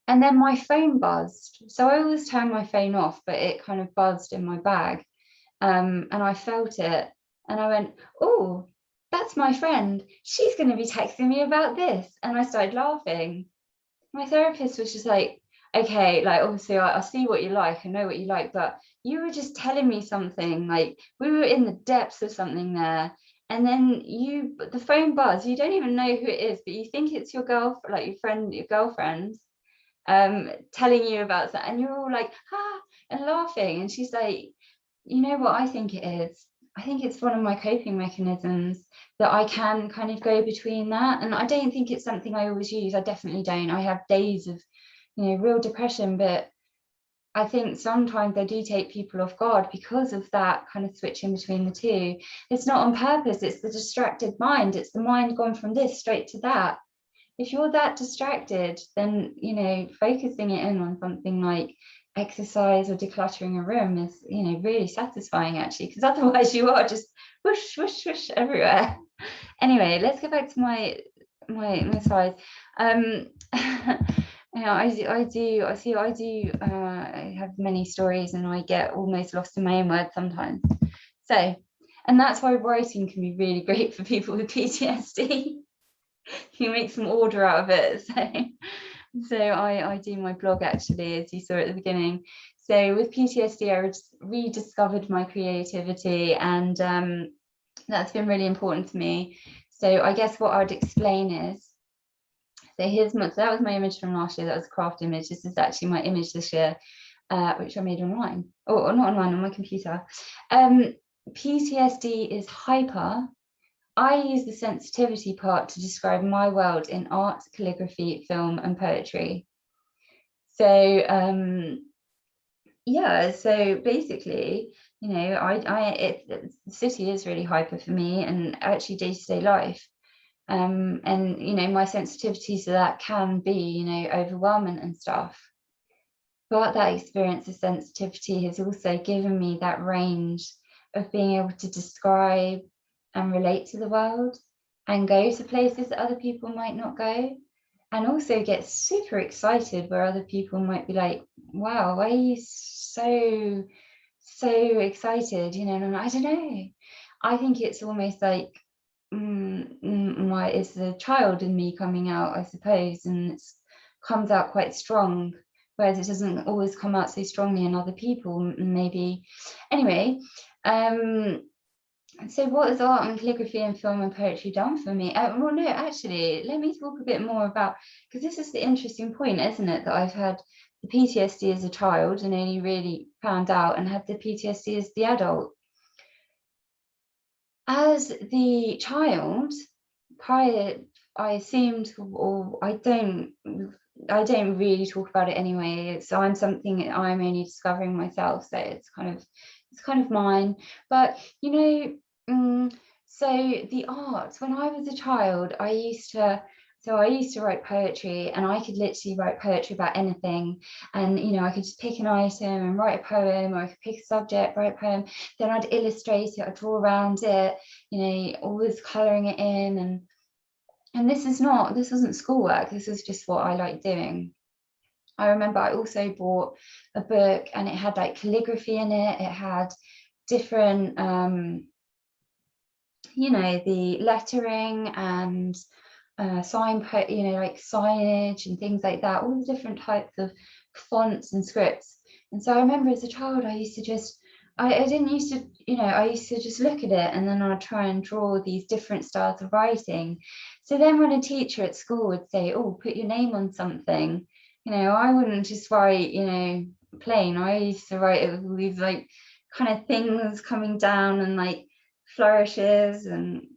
And then my phone buzzed. So I always turn my phone off, but it kind of buzzed in my bag. And I felt it. And I went, oh, that's my friend. She's going to be texting me about this. And I started laughing. My therapist was just like, okay, like, obviously I see what you like, I know what you like, but you were just telling me something, like we were in the depths of something there. And then the phone buzz, you don't even know who it is, but you think it's your girlfriend, like your girlfriend, telling you about that. And you're all like, and laughing. And she's like, you know what I think it is? I think it's one of my coping mechanisms, that I can kind of go between that. And I don't think it's something I always use. I definitely don't. I have days of, you know, real depression, but I think sometimes they do take people off guard because of that kind of switching between the two. It's not on purpose. It's the distracted mind. It's the mind gone from this straight to that. If you're that distracted, then, you know, focusing it in on something like exercise or decluttering a room is, you know, really satisfying, actually, because otherwise you are just whoosh whoosh whoosh everywhere. Anyway, let's go back to my slides. You know, I have many stories and I get almost lost in my own words sometimes. So, and that's why writing can be really great for people with PTSD. You make some order out of it. So I do my blog, actually, as you saw at the beginning. So with PTSD, I rediscovered my creativity, and that's been really important to me. So I guess what I'd explain is, so that was my image from last year. That was a craft image. This is actually my image this year, which I made online, or not online, on my computer. PTSD is hyper. I use the sensitivity part to describe my world in art, calligraphy, film, and poetry. So Yeah, so basically, the city is really hyper for me, and actually day-to-day life. And my sensitivity to that can be, overwhelming and stuff. But that experience of sensitivity has also given me that range of being able to describe and relate to the world and go to places that other people might not go, and also get super excited where other people might be like, wow, why are you so excited? And I don't know. I think it's almost like it's the child in me coming out, I suppose, and it comes out quite strong, whereas it doesn't always come out so strongly in other people, maybe. Anyway, so what has art and calligraphy and film and poetry done for me? Well, no, actually, let me talk a bit more about, because this is the interesting point, isn't it, that I've had the PTSD as a child and only really found out and had the PTSD as the adult. As the child, I assumed, or I don't really talk about it anyway. I'm something that I'm only discovering myself, so it's kind of mine. But so the arts, when I was a child, I used to write poetry, and I could literally write poetry about anything. And I could just pick an item and write a poem, or I could pick a subject, write a poem, then I'd illustrate it, I'd draw around it, always colouring it in. And this wasn't schoolwork, this was just what I liked doing. I remember I also bought a book, and it had like calligraphy in it. It had different the lettering and like signage and things like that, all the different types of fonts and scripts. And so I remember as a child, I used to just I didn't used to, I used to just look at it, and then I'd try and draw these different styles of writing. So then when a teacher at school would say, oh, put your name on something, I wouldn't just write, plain. I used to write it with all these like kind of things coming down and like flourishes, and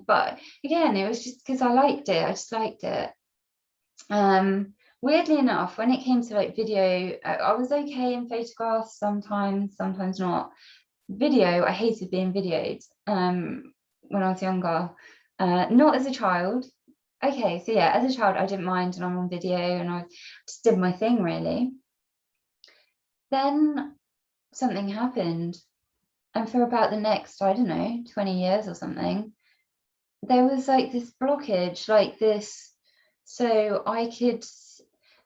but again, it was just because I liked it. I just liked it. Weirdly enough, when it came to like video, I was okay in photographs sometimes not. Video, I hated being videoed when I was younger. Not as a child. Okay, so yeah, as a child I didn't mind, and I'm on video and I just did my thing really. Then something happened, and for about the next, I don't know, 20 years or something, there was like this blockage, like this. So I could,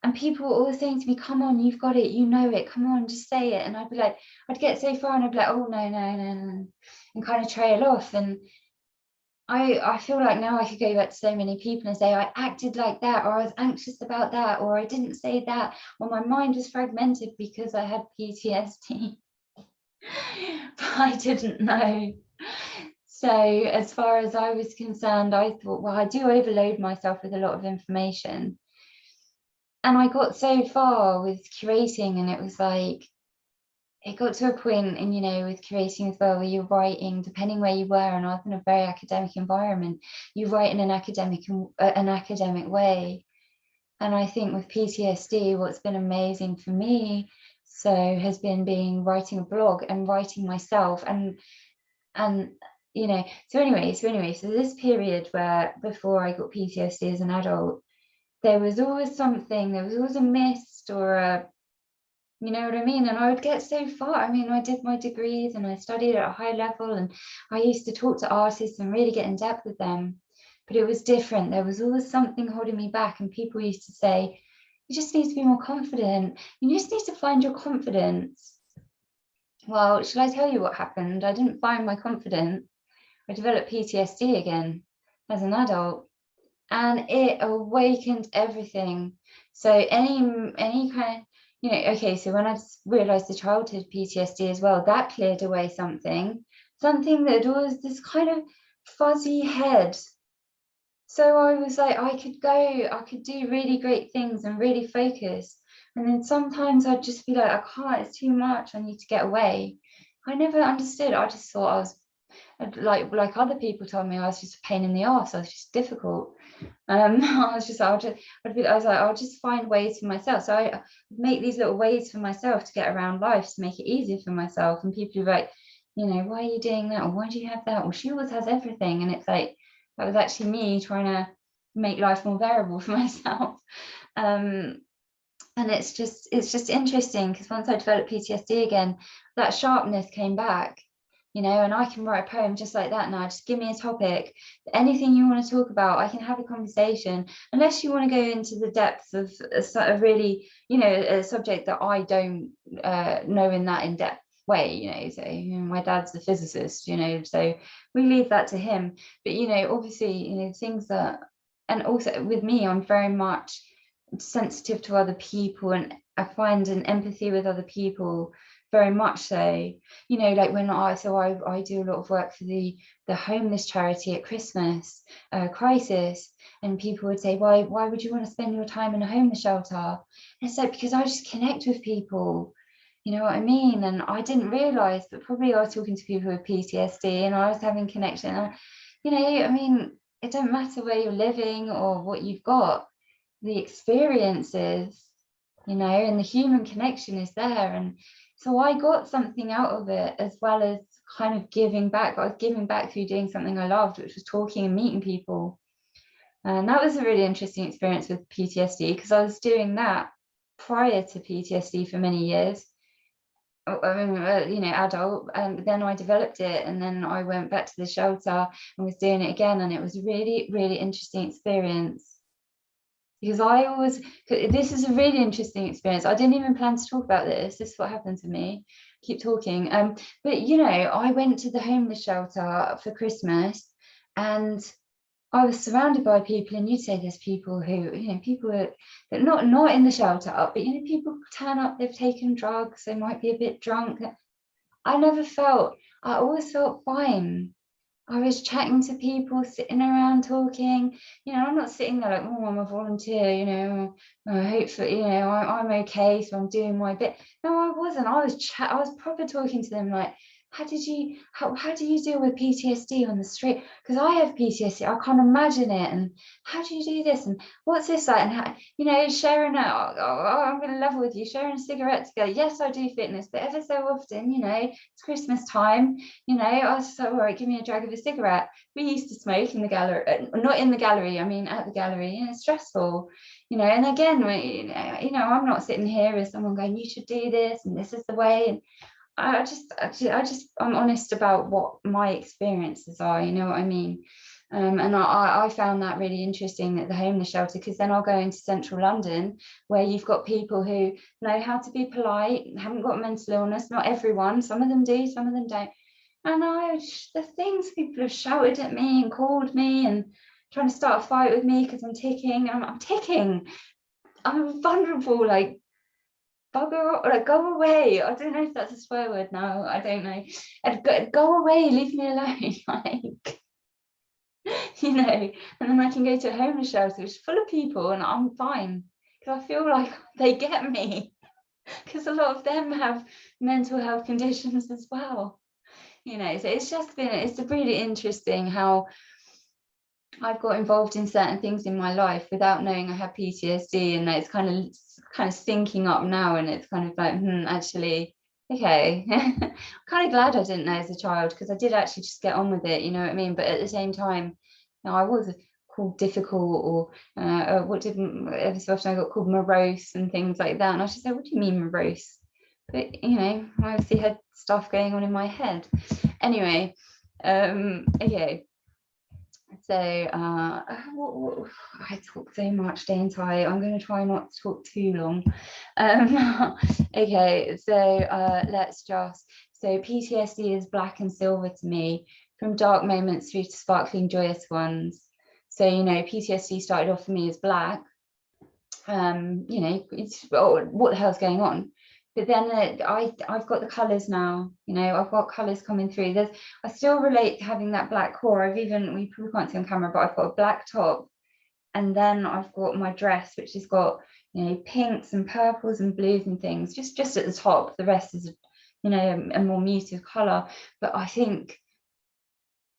and people were always saying to me, come on, you've got it, come on, just say it. And I'd be like, I'd get so far and I'd be like, oh no, and kind of trail off. And I feel like now I could go back to so many people and say I acted like that, or I was anxious about that, or I didn't say that, or my mind was fragmented because I had PTSD. But I didn't know. So as far as I was concerned, I thought, well, I do overload myself with a lot of information. And I got so far with curating, and it was like, it got to a point, and with curating as well, where you're writing, depending where you were, and I was in a very academic environment, you write in an academic way. And I think with PTSD, what's been amazing for me has been writing a blog and writing myself, and so anyway, so this period where before I got PTSD as an adult, there was always a mist, or a, you know what I mean? And I would get so far. I mean, I did my degrees and I studied at a high level, and I used to talk to artists and really get in depth with them. But it was different. There was always something holding me back. And people used to say, you just need to be more confident. You just need to find your confidence. Well, shall I tell you what happened? I didn't find my confidence. I developed PTSD again as an adult, and it awakened everything. So any kind of, okay, so when I realized the childhood PTSD as well, that cleared away something that was this kind of fuzzy head. So I was like, I could do really great things and really focus. And then sometimes I'd just be like, I can't, it's too much, I need to get away. I never understood. I just thought like other people told me I was just a pain in the arse, I was just difficult. I was just, I was like, I'll just find ways for myself. So I make these little ways for myself to get around life, to make it easier for myself. And people are like, why are you doing that? Or why do you have that? Or she always has everything. And it's like, that was actually me trying to make life more bearable for myself. And it's just interesting, because once I developed PTSD again, that sharpness came back. And I can write a poem just like that now. Just give me a topic, anything you want to talk about, I can have a conversation, unless you want to go into the depths of a really, a subject that I don't know in that in-depth way. So my dad's a physicist, so we leave that to him. But obviously, things that, and also with me, I'm very much sensitive to other people, and I find an empathy with other people, very much so. Like when I do a lot of work for the homeless charity at Christmas, Crisis, and people would say, why would you want to spend your time in a homeless shelter? And it's like, because I just connect with people, you know what I mean? And I didn't realize, but probably I was talking to people with PTSD and I was having connection. I mean, it don't matter where you're living or what you've got, the experiences, and the human connection is there. And so I got something out of it, as well as kind of giving back. I was giving back through doing something I loved, which was talking and meeting people. And that was a really interesting experience with PTSD, because I was doing that prior to PTSD for many years. I mean, adult, and then I developed it, and then I went back to the shelter and was doing it again, and it was a really, really interesting experience. Because this is a really interesting experience. I didn't even plan to talk about this. This is what happened to me. Keep talking. But I went to the homeless shelter for Christmas, and I was surrounded by people, and you'd say there's people who, people that not in the shelter, but people turn up, they've taken drugs, they might be a bit drunk. I always felt fine. I was chatting to people, sitting around talking. I'm not sitting there like, oh, I'm a volunteer, hopefully, I'm okay, so I'm doing my bit. No, I wasn't. I was proper talking to them like, how do you deal with PTSD on the street? Because I have PTSD, I can't imagine it. And how do you do this? And what's this like? And how, sharing I'm going to level with you, sharing a cigarette together. Yes, I do fitness, but ever so often, it's Christmas time, I was so, all right, give me a drag of a cigarette. We used to smoke in the gallery, not in the gallery, I mean at the gallery, and it's stressful, and again, I'm not sitting here as someone going, you should do this, and this is the way. And I'm honest about what my experiences are, you know what I mean? And I found that really interesting at the homeless shelter, because then I'll go into central London, where you've got people who know how to be polite, haven't got mental illness, not everyone, some of them do, some of them don't. And the things people have shouted at me and called me and trying to start a fight with me because I'm ticking. I'm ticking. I'm vulnerable, like, bugger, like, go away. I don't know if that's a swear word now. I don't know. Go away, leave me alone. Like, and then I can go to a homeless shelter which is full of people and I'm fine, because I feel like they get me, because a lot of them have mental health conditions as well. So it's really interesting how I've got involved in certain things in my life without knowing I have PTSD, and it's kind of syncing up now, and it's kind of like, actually, okay. Kind of glad I didn't know as a child, because I did actually just get on with it, you know what I mean? But at the same time, I was called difficult, or what did every so often I got called morose and things like that, and I was just like, what do you mean morose? But I obviously had stuff going on in my head. Anyway, okay. So I talk so much, don't I? I'm going to try not to talk too long. Okay, so so PTSD is black and silver to me, from dark moments through to sparkling, joyous ones. So, PTSD started off for me as black. It's, what the hell's going on? But then I've got the colours now, I've got colours coming through. I still relate to having that black core. We probably can't see on camera, but I've got a black top, and then I've got my dress, which has got, pinks and purples and blues and things, just at the top. The rest is, a more muted colour. But I think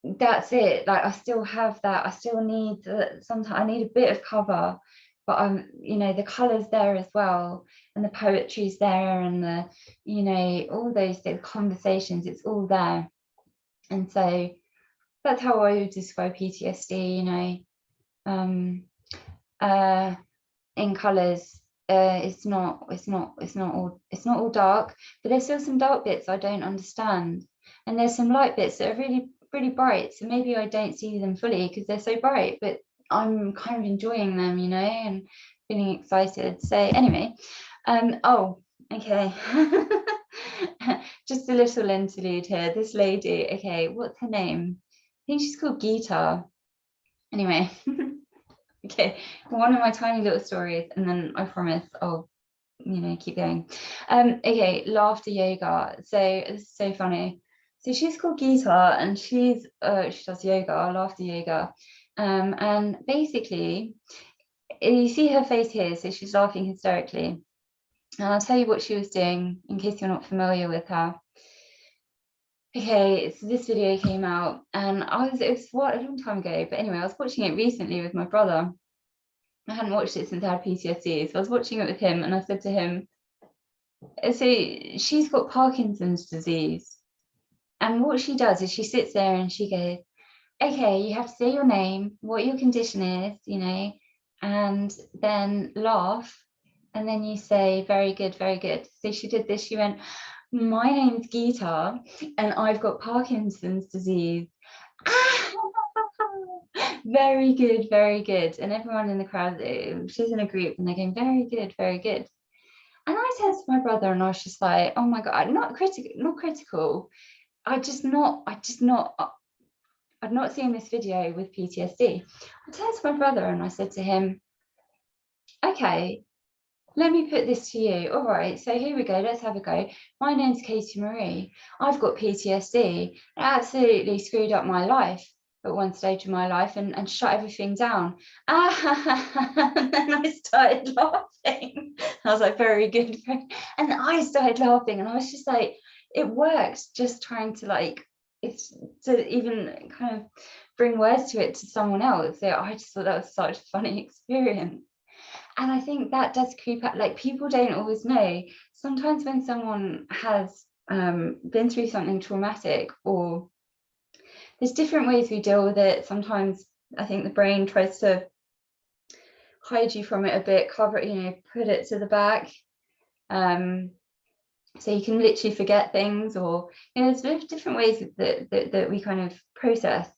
that's it. Like, I still have that. I still need sometimes I need a bit of cover, but I'm, the colors there as well, and the poetry's there, and the, all those things, conversations, it's all there. And so that's how I would describe PTSD. In colors, it's not all dark, but there's still some dark bits I don't understand, and there's some light bits that are really, really bright, so maybe I don't see them fully because they're so bright, but I'm kind of enjoying them, and feeling excited. So anyway, oh, okay. Just a little interlude here. This lady, okay, what's her name? I think she's called Geeta. Anyway. Okay, one of my tiny little stories, and then I promise I'll, keep going. Okay, laughter yoga. So it's so funny. So she's called Geeta, and she does yoga, laughter yoga. And basically, you see her face here, so she's laughing hysterically. And I'll tell you what she was doing in case you're not familiar with her. Okay, so this video came out, and it was a long time ago, but anyway, I was watching it recently with my brother. I hadn't watched it since I had PTSD, so I was watching it with him, and I said to him, so she's got Parkinson's disease, and what she does is she sits there and she goes, okay, you have to say your name, what your condition is, and then laugh, and then you say, very good, very good. So she did this. She went, my name's Geeta, and I've got Parkinson's disease. Very good, very good. And everyone in the crowd, she's in a group, and they're going, very good, very good. And I turned to my brother, and I was just like, oh my God, not critical. I'd not seen this video with PTSD. I turned to my brother and I said to him, okay, let me put this to you. All right, so here we go. Let's have a go. My name's Katie Marie. I've got PTSD. It absolutely screwed up my life at one stage of my life and shut everything down. And then I started laughing. I was like, very good. And I started laughing, and I was just like, it works, just trying to it's to even kind of bring words to it to someone else. So I just thought that was such a funny experience. And I think that does creep up. Like, people don't always know. Sometimes when someone has been through something traumatic, or there's different ways we deal with it. Sometimes I think the brain tries to hide you from it a bit, cover it, put it to the back. So you can literally forget things, or there's different ways that we kind of process.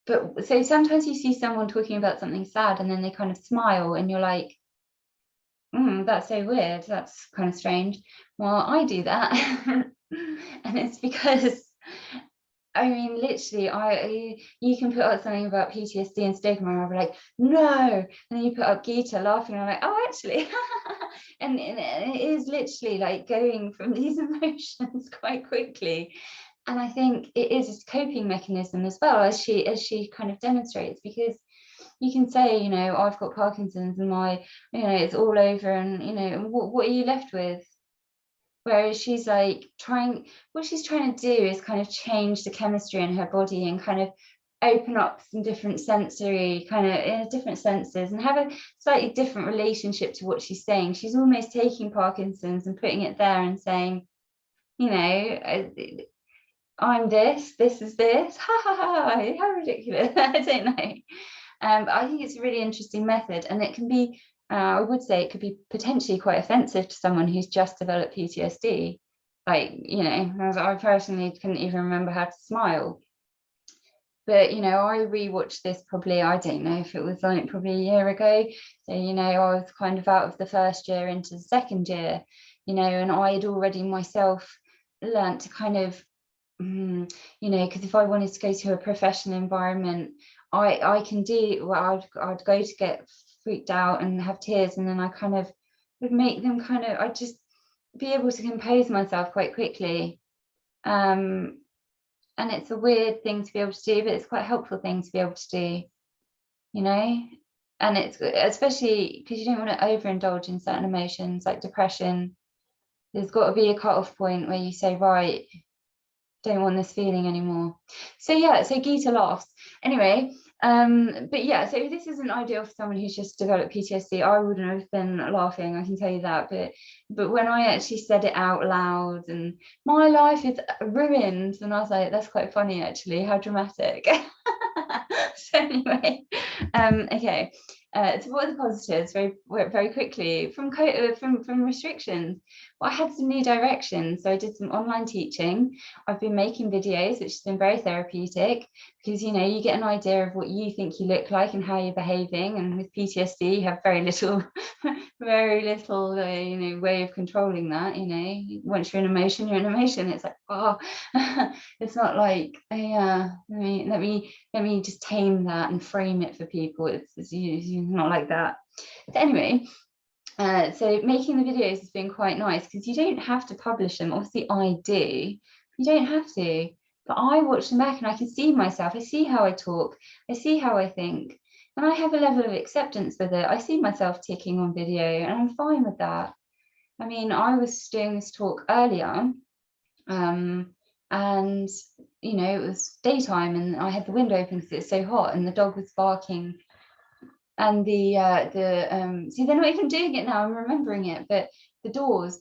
But so sometimes you see someone talking about something sad, and then they kind of smile, and you're like, that's so weird, that's kind of strange. Well, I do that. And it's because, I mean, literally, you can put up something about PTSD and stigma, and I'll be like, no. And then you put up Geeta laughing, and I'm like, oh, actually. And it is literally like going from these emotions quite quickly. And I think it is a coping mechanism as well, as she kind of demonstrates, because you can say, I've got Parkinson's, and my, it's all over, and what are you left with? Whereas she's like what she's trying to do is kind of change the chemistry in her body, and kind of open up some different sensory kind of different senses, and have a slightly different relationship to what she's saying. She's almost taking Parkinson's and putting it there and saying, I'm this is this, ha ha ha, how ridiculous. I don't know. But I think it's a really interesting method, and it can be, I would say it could be potentially quite offensive to someone who's just developed PTSD. I personally couldn't even remember how to smile. But, I rewatched this probably, I don't know if it was probably a year ago. So, I was kind of out of the first year into the second year, and I had already myself learned to kind of, because if I wanted to go to a professional environment, I can do, well, I'd go to get freaked out and have tears, and then I kind of would make them I'd just be able to compose myself quite quickly. And it's a weird thing to be able to do, but it's quite a helpful thing to be able to do, and it's especially because you don't want to overindulge in certain emotions like depression. There's got to be a cutoff point where you say, right, don't want this feeling anymore. So yeah, so Gita laughs. Anyway, but yeah, so this isn't ideal for someone who's just developed PTSD. I wouldn't have been laughing, I can tell you that. But when I actually said it out loud, and my life is ruined, and I was like, that's quite funny actually, how dramatic. So anyway, okay. So what are the positives? Very quickly, from restrictions. Well, I had some new direction, so I did some online teaching. I've been making videos, which has been very therapeutic, because you get an idea of what you think you look like and how you're behaving. And with PTSD, you have very little, very little, way of controlling that. Once you're in emotion, you're in emotion. It's like, oh, it's not like, oh, yeah, let me just tame that and frame it for people. It's not like that. So anyway, so making the videos has been quite nice, because you don't have to publish them. Obviously I do, you don't have to, but I watch them back and I can see myself. I see how I talk, I see how I think, and I have a level of acceptance with it. I see myself ticking on video and I'm fine with that. I mean, I was doing this talk earlier, and it was daytime and I had the window open because it's so hot, and the dog was barking, and see, they're not even doing it now, I'm remembering it, but the door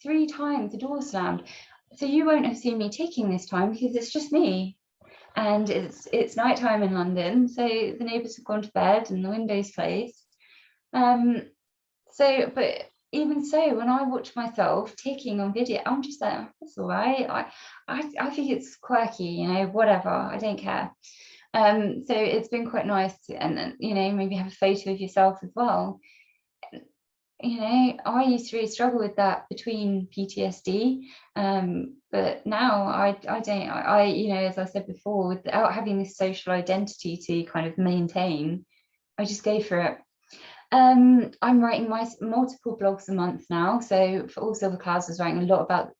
3 times, the door slammed. So you won't have seen me ticking this time because it's just me, and it's nighttime in London, so the neighbours have gone to bed and the window's closed. But even so, when I watch myself ticking on video, I'm just like, oh, that's all right. I think it's quirky, whatever, I don't care. So it's been quite nice, and maybe have a photo of yourself as well. I used to really struggle with that between PTSD, but now I don't. As I said before, without having this social identity to kind of maintain, I just go for it. I'm writing my multiple blogs a month now. So for All Silver Clouds, I was writing a lot about,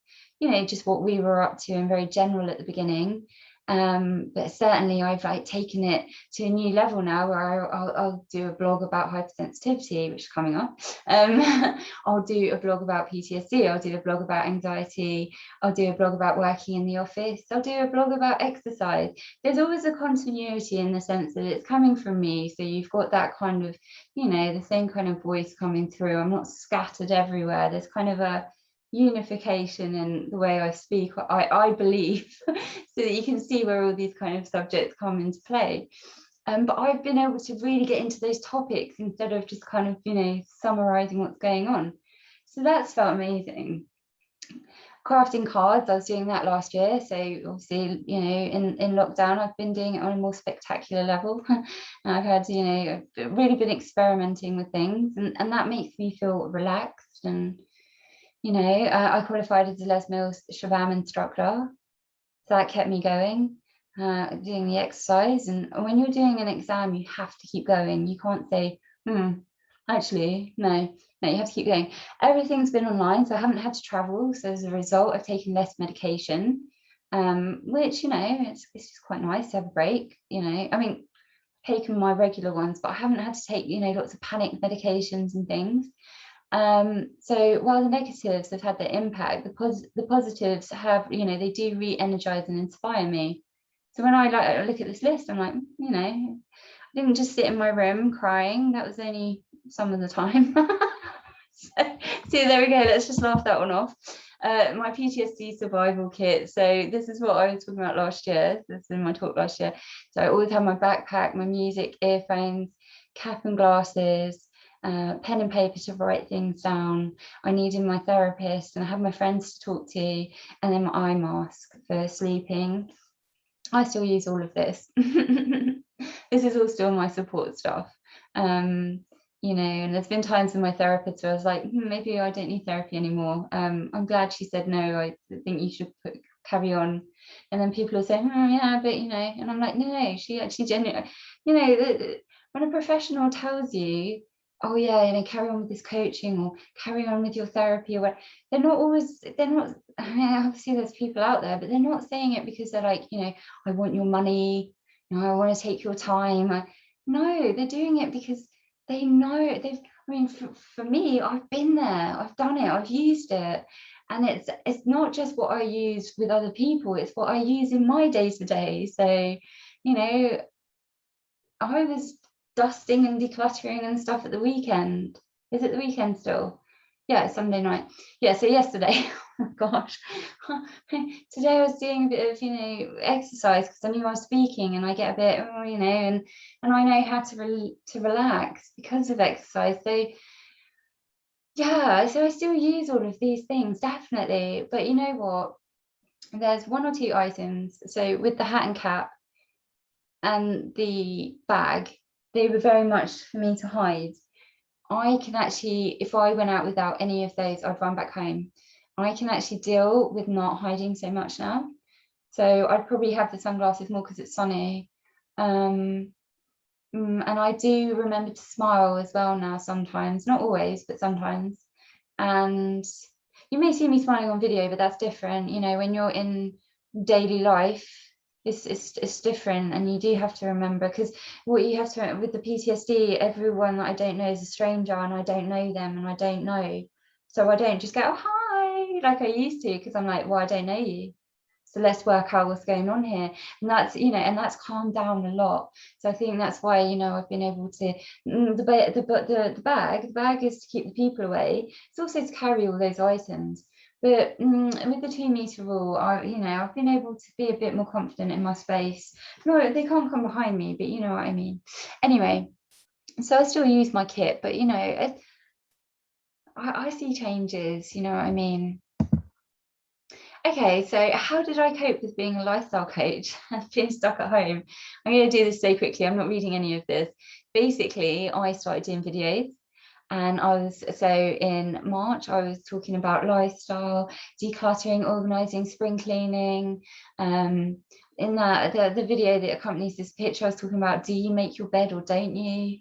just what we were up to, and very general at the beginning. But certainly I've taken it to a new level now, where I'll do a blog about hypersensitivity, which is coming up. I'll do a blog about PTSD. I'll do a blog about anxiety. I'll do a blog about working in the office. I'll do a blog about exercise. There's always a continuity in the sense that it's coming from me. So you've got that kind of, the same kind of voice coming through. I'm not scattered everywhere. There's kind of a unification in the way I speak, I believe, so that you can see where all these kind of subjects come into play. But I've been able to really get into those topics instead of just kind of, summarizing what's going on. So that's felt amazing. Crafting cards, I was doing that last year. So obviously, in lockdown, I've been doing it on a more spectacular level. And I've had, really been experimenting with things, and that makes me feel relaxed. And I qualified as a Les Mills Shabam instructor, so that kept me going, doing the exercise. And when you're doing an exam, you have to keep going. You can't say, actually, no, you have to keep going. Everything's been online, so I haven't had to travel. So as a result, I've taken less medication, which, it's just quite nice to have a break. I mean, taken my regular ones, but I haven't had to take, lots of panic medications and things. So while the negatives have had their impact, the positives have, they do re-energize and inspire me. So when I look at this list, I'm like, I didn't just sit in my room crying. That was only some of the time. So there we go. Let's just laugh that one off. My PTSD survival kit. So this is what I was talking about last year. This is in my talk last year. So I always have my backpack, my music, earphones, cap and glasses, pen and paper to write things down. I needed my therapist, and I have my friends to talk to, and then my eye mask for sleeping. I still use all of this. This is all still my support stuff. And there's been times with my therapist where I was like, maybe I don't need therapy anymore. I'm glad she said no. I think you should carry on. And then people are saying, oh yeah, but and I'm like, no, she actually genuinely, when a professional tells you, oh yeah, carry on with this coaching, or carry on with your therapy, or what, they're not, I mean, obviously there's people out there, but they're not saying it because they're like, I want your money, I want to take your time. No, they're doing it because they know for me, I've been there, I've done it, I've used it, And it's not just what I use with other people, it's what I use in my day-to-day. So, you know, I was dusting and decluttering and stuff at the weekend. Is it the weekend still? Yeah, it's Sunday night. Yeah, so yesterday, oh gosh, today I was doing a bit of, you know, exercise because I knew I was speaking, and I get a bit, you know, and I know how to relax because of exercise. So yeah, so I still use all of these things, definitely. But you know what? There's one or two items. So with the hat and cap and the bag, they were very much for me to hide. I can actually, if I went out without any of those, I'd run back home. I can actually deal with not hiding so much now. So I'd probably have the sunglasses more because it's sunny. And I do remember to smile as well now sometimes, not always, but sometimes. And you may see me smiling on video, but that's different. You know, when you're in daily life, it's different, and you do have to remember, because what you have to, with the PTSD, everyone that I don't know is a stranger, and I don't know them, and I don't know, so I don't just go, oh hi, like I used to, because I'm like, well, I don't know you, so let's work out what's going on here. And that's, you know, and that's calmed down a lot. So I think that's why, you know, I've been able to, the bag is to keep the people away. It's also to carry all those items. But with the 2 meter rule, you know, I've been able to be a bit more confident in my space. No, they can't come behind me, but you know what I mean. Anyway, so I still use my kit, but you know, I see changes, you know what I mean. Okay, so how did I cope with being a lifestyle coach and being stuck at home? I'm going to do this so quickly. I'm not reading any of this. Basically, I started doing videos, and so in March, I was talking about lifestyle, decluttering, organizing, spring cleaning. In that, the video that accompanies this picture, I was talking about, do you make your bed or don't you?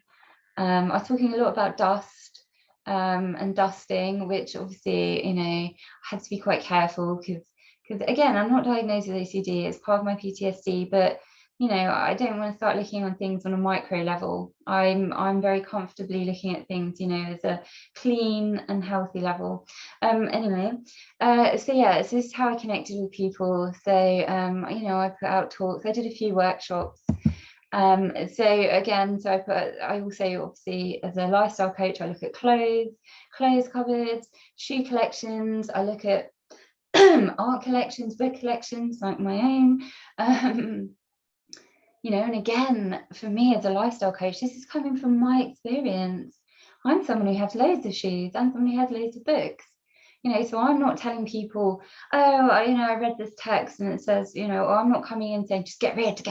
I was talking a lot about dust and dusting, which obviously, you know, I had to be quite careful because again, I'm not diagnosed with OCD, it's part of my PTSD, but you know, I don't want to start looking on things on a micro level. I'm very comfortably looking at things, you know, as a clean and healthy level. Anyway, so yeah, so this is how I connected with people. So you know, I put out talks, I did a few workshops. So again, so I also, obviously, as a lifestyle coach, I look at clothes cupboards, shoe collections, I look at art collections, book collections like my own. You know, and again, for me as a lifestyle coach, this is coming from my experience. I'm someone who has loads of shoes and someone who has loads of books. You know, so I'm not telling people, oh, you know, I read this text and it says, you know, or I'm not coming in saying, just get rid.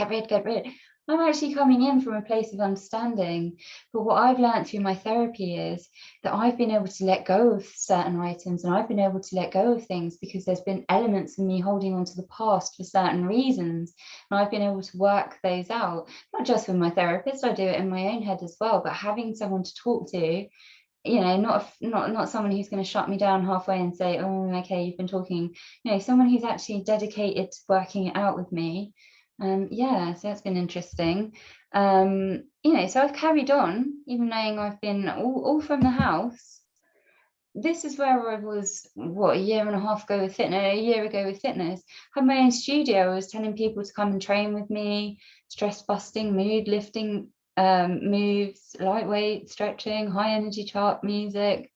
I'm actually coming in from a place of understanding. But what I've learned through my therapy is that I've been able to let go of certain items, and I've been able to let go of things because there's been elements of me holding on to the past for certain reasons. And I've been able to work those out, not just with my therapist, I do it in my own head as well, but having someone to talk to, you know, not someone who's going to shut me down halfway and say, oh, okay, you've been talking, you know, someone who's actually dedicated to working it out with me. Yeah, so that's been interesting. You know, so I've carried on, even knowing I've been all from the house. This is where I was, what, a year and a half ago with fitness, a year ago with fitness. Had my own studio. I was telling people to come and train with me, stress busting, mood lifting moves, lightweight stretching, high energy chart music,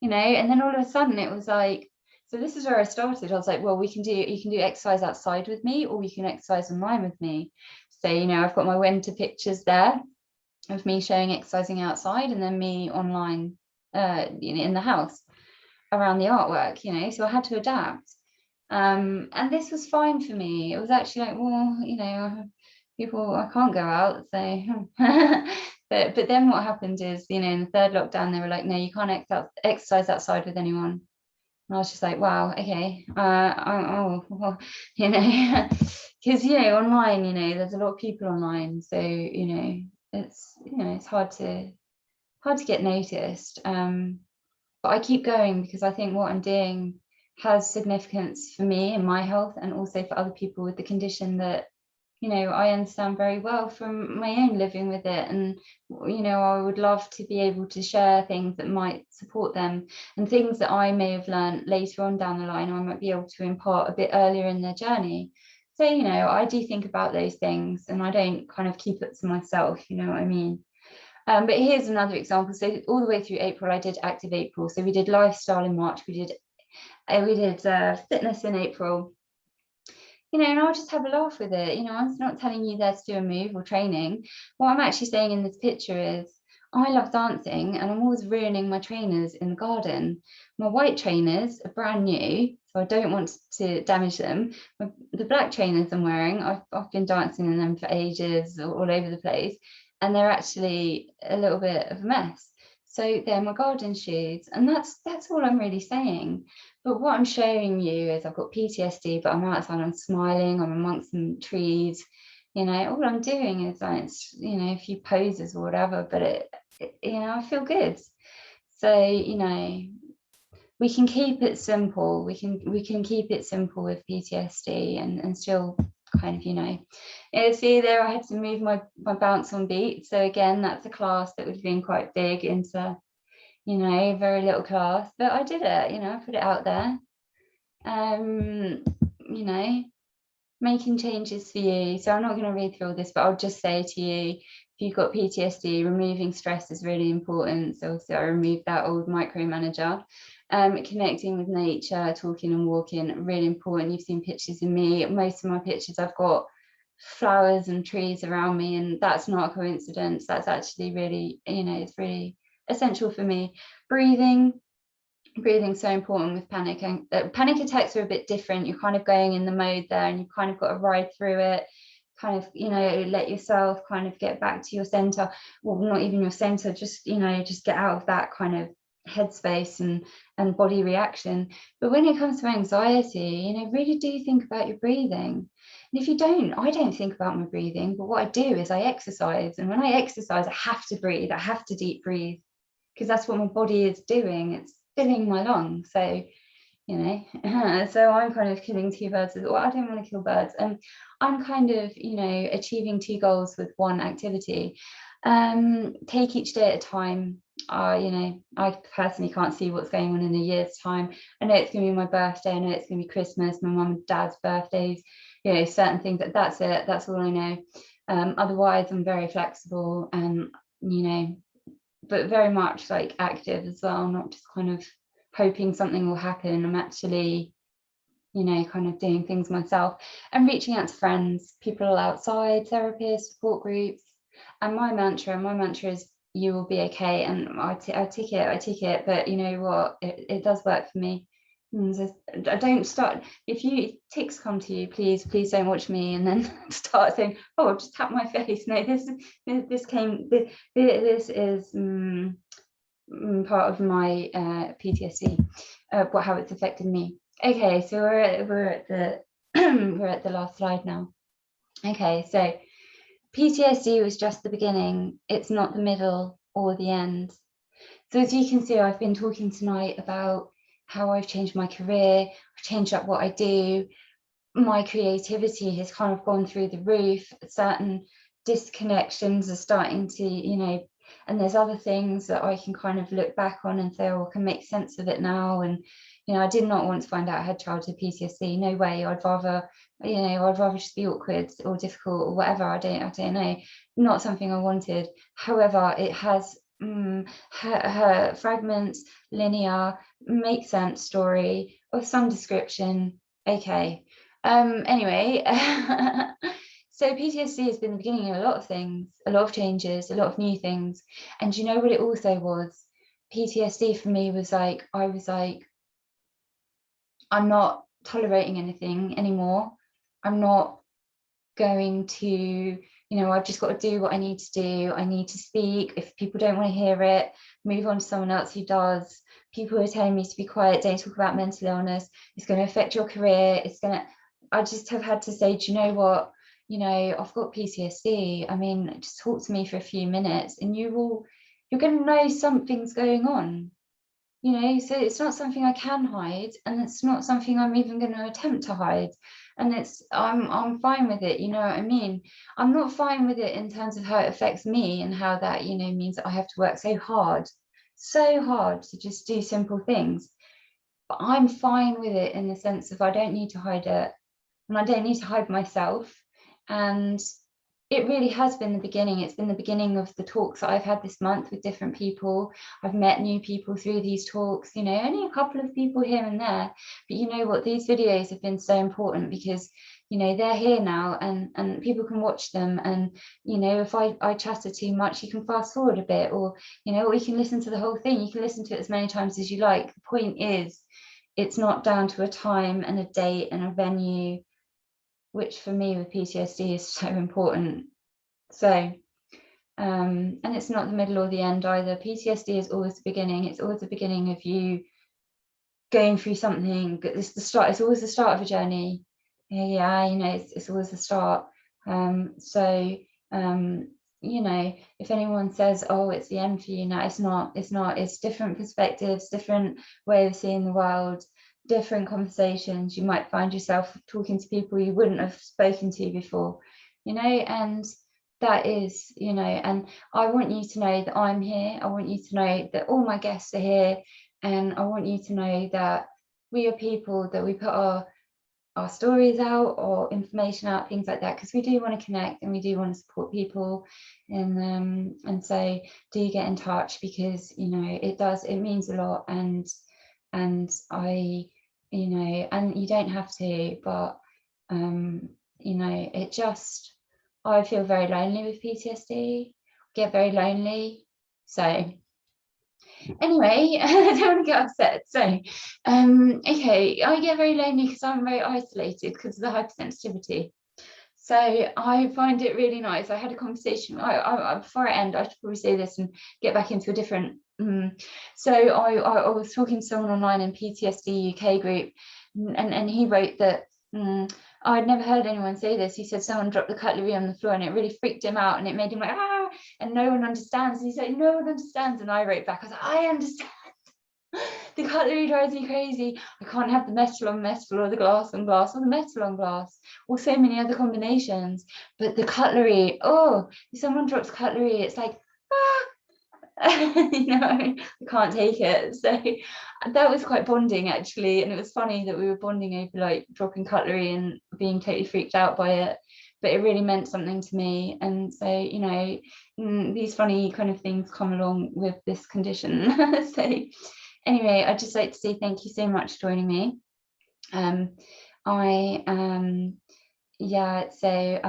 you know. And then all of a sudden it was like, so this is where I started. I was like, well, you can do exercise outside with me, or you can exercise online with me. So, you know, I've got my winter pictures there of me showing exercising outside, and then me online, you know, in the house around the artwork, you know. So I had to adapt. And this was fine for me. It was actually like, well, you know, people, I can't go out, so but then what happened is, you know, in the third lockdown, they were like, no, you can't exercise outside with anyone. And I was just like, wow, okay, well, you know, because you know, online, you know, there's a lot of people online, so you know, it's hard to get noticed. But I keep going because I think what I'm doing has significance for me and my health, and also for other people with the condition that you know, I understand very well from my own living with it. And, you know, I would love to be able to share things that might support them, and things that I may have learned later on down the line, I might be able to impart a bit earlier in their journey. So, you know, I do think about those things, and I don't kind of keep it to myself, you know what I mean? But here's another example. So all the way through April, I did Active April. So we did lifestyle in March, we did fitness in April, you know, and I'll just have a laugh with it. You know, I'm not telling you there to do a move or training. What I'm actually saying in this picture is, I love dancing, and I'm always ruining my trainers in the garden. My white trainers are brand new, so I don't want to damage them. The black trainers I'm wearing, I've been dancing in them for ages, all over the place, and they're actually a little bit of a mess. So they're my garden shoes, and that's all I'm really saying. But what I'm showing you is I've got PTSD, but I'm outside, I'm smiling, I'm amongst some trees, you know, all I'm doing is like, you know, a few poses or whatever, but you know, I feel good. So, you know, we can keep it simple. We can keep it simple with PTSD and still kind of, you know, see there, I had to move my bounce on beat. So again, that's a class that would have been quite big into, you know, very little class, but I did it, you know, I put it out there. You know, making changes for you. So I'm not going to read through all this, but I'll just say to you, if you've got PTSD, removing stress is really important. So I removed that old micromanager. Connecting with nature, talking and walking, really important. You've seen pictures of me. Most of my pictures, I've got flowers and trees around me, and that's not a coincidence. That's actually really, you know, it's really essential for me. Breathing's so important with panic, and panic attacks are a bit different. You're kind of going in the mode there, and you've kind of got to ride through it, kind of, you know, let yourself kind of get back to your center. Well, not even your center, just, you know, just get out of that kind of headspace and body reaction. But when it comes to anxiety, you know, really do think about your breathing. And if you don't, I don't think about my breathing, but what I do is I exercise, and when I exercise, I have to breathe, I have to deep breathe, because that's what my body is doing. It's filling my lungs. So, you know, so I'm kind of killing two birds with, well, I don't want to kill birds. And I'm kind of, you know, achieving two goals with one activity. Take each day at a time. You know, I personally can't see what's going on in a year's time. I know it's going to be my birthday. I know it's going to be Christmas, my mum and dad's birthdays, you know, certain things. That's it. That's all I know. Otherwise, I'm very flexible, and, you know, but very much like active as well, not just kind of hoping something will happen. I'm actually, you know, kind of doing things myself and reaching out to friends, people outside, therapists, support groups. And my mantra is, you will be okay. And I tick it, but you know what, it does work for me. I don't start, if tics come to you, please don't watch me and then start saying, oh, I'll just tap my face. No, this is part of my PTSD, how it's affected me. Okay, so we're at the we're at the last slide now. Okay, so PTSD was just the beginning. It's not the middle or the end. So as you can see, I've been talking tonight about how I've changed my career, I've changed up what I do. My creativity has kind of gone through the roof. Certain disconnections are starting to, you know, and there's other things that I can kind of look back on and say, oh, I can make sense of it now. And, you know, I did not want to find out I had childhood PTSD. No way. I'd rather, you know, I'd rather just be awkward or difficult or whatever. I don't know. Not something I wanted. However, it has her fragments, linear, make sense story of some description. Okay. Anyway, so PTSD has been the beginning of a lot of things, a lot of changes, a lot of new things. And you know what it also was? PTSD for me was like, I was like, I'm not tolerating anything anymore. I'm not going to, you know, I've just got to do what I need to do. I need to speak. If people don't want to hear it, move on to someone else who does. People are telling me to be quiet, don't talk about mental illness. It's going to affect your career. I just have had to say, do you know what? You know, I've got PTSD. I mean, just talk to me for a few minutes and you're going to know something's going on. You know, so it's not something I can hide, and it's not something I'm even going to attempt to hide. and I'm fine with it, you know what I mean? I'm not fine with it in terms of how it affects me and how that, you know, means that I have to work so hard to just do simple things. But I'm fine with it in the sense of I don't need to hide it, and I don't need to hide myself. And it really has been the beginning. It's been the beginning of the talks that I've had this month with different people. I've met new people through these talks, you know, only a couple of people here and there. But you know what, these videos have been so important because, you know, they're here now, and people can watch them. And, you know, if I chatter too much, you can fast forward a bit, or, you know, or you can listen to the whole thing. You can listen to it as many times as you like. The point is, it's not down to a time and a date and a venue, which for me with PTSD is so important. So, and it's not the middle or the end either. PTSD is always the beginning. It's always the beginning of you going through something. It's the start. It's always the start of a journey. Yeah, you know, it's always the start. You know, if anyone says, oh, it's the end for you, no, it's not. It's different perspectives, different way of seeing the world, different conversations. You might find yourself talking to people you wouldn't have spoken to before, you know, and that is, you know, and I want you to know that I'm here. I want you to know that all my guests are here, and I want you to know that we are people, that we put our stories out or information out, things like that, because we do want to connect and we do want to support people. And so do get in touch, because, you know, it means a lot. And I, you know, and you don't have to, but you know, I feel very lonely with PTSD, get very lonely. So anyway, I don't want to get upset. So, okay, I get very lonely because I'm very isolated because of the hypersensitivity. So I find it really nice. I had a conversation. Before I end, I should probably say this and get back into a different. So I was talking to someone online in PTSD UK group, and he wrote that. I'd never heard anyone say this. He said someone dropped the cutlery on the floor and it really freaked him out, and it made him like, ah, and no one understands. And he said, no one understands. And I wrote back, I was like, I understand. The cutlery drives me crazy. I can't have the metal on metal, or the glass on glass, or the metal on glass, or so many other combinations. But the cutlery, oh, if someone drops cutlery, it's like, ah, you know, I can't take it. So that was quite bonding, actually. And it was funny that we were bonding over like dropping cutlery and being totally freaked out by it. But it really meant something to me. And so, you know, these funny kind of things come along with this condition. So anyway, I'd just like to say thank you so much for joining me. Yeah, so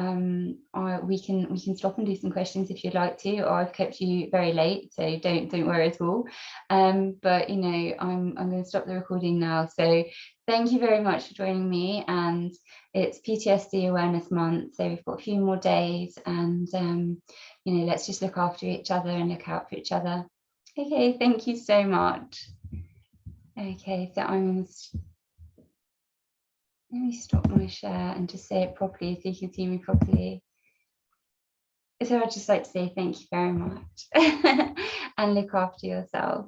we can stop and do some questions if you'd like to, or I've kept you very late, so don't worry at all. But you know, I'm going to stop the recording now. So thank you very much for joining me, and it's PTSD Awareness Month, so we've got a few more days, and you know, let's just look after each other and look out for each other. Okay, thank you so much. Okay, so let me stop my share and just say it properly so you can see me properly. So I'd just like to say thank you very much and look after yourself.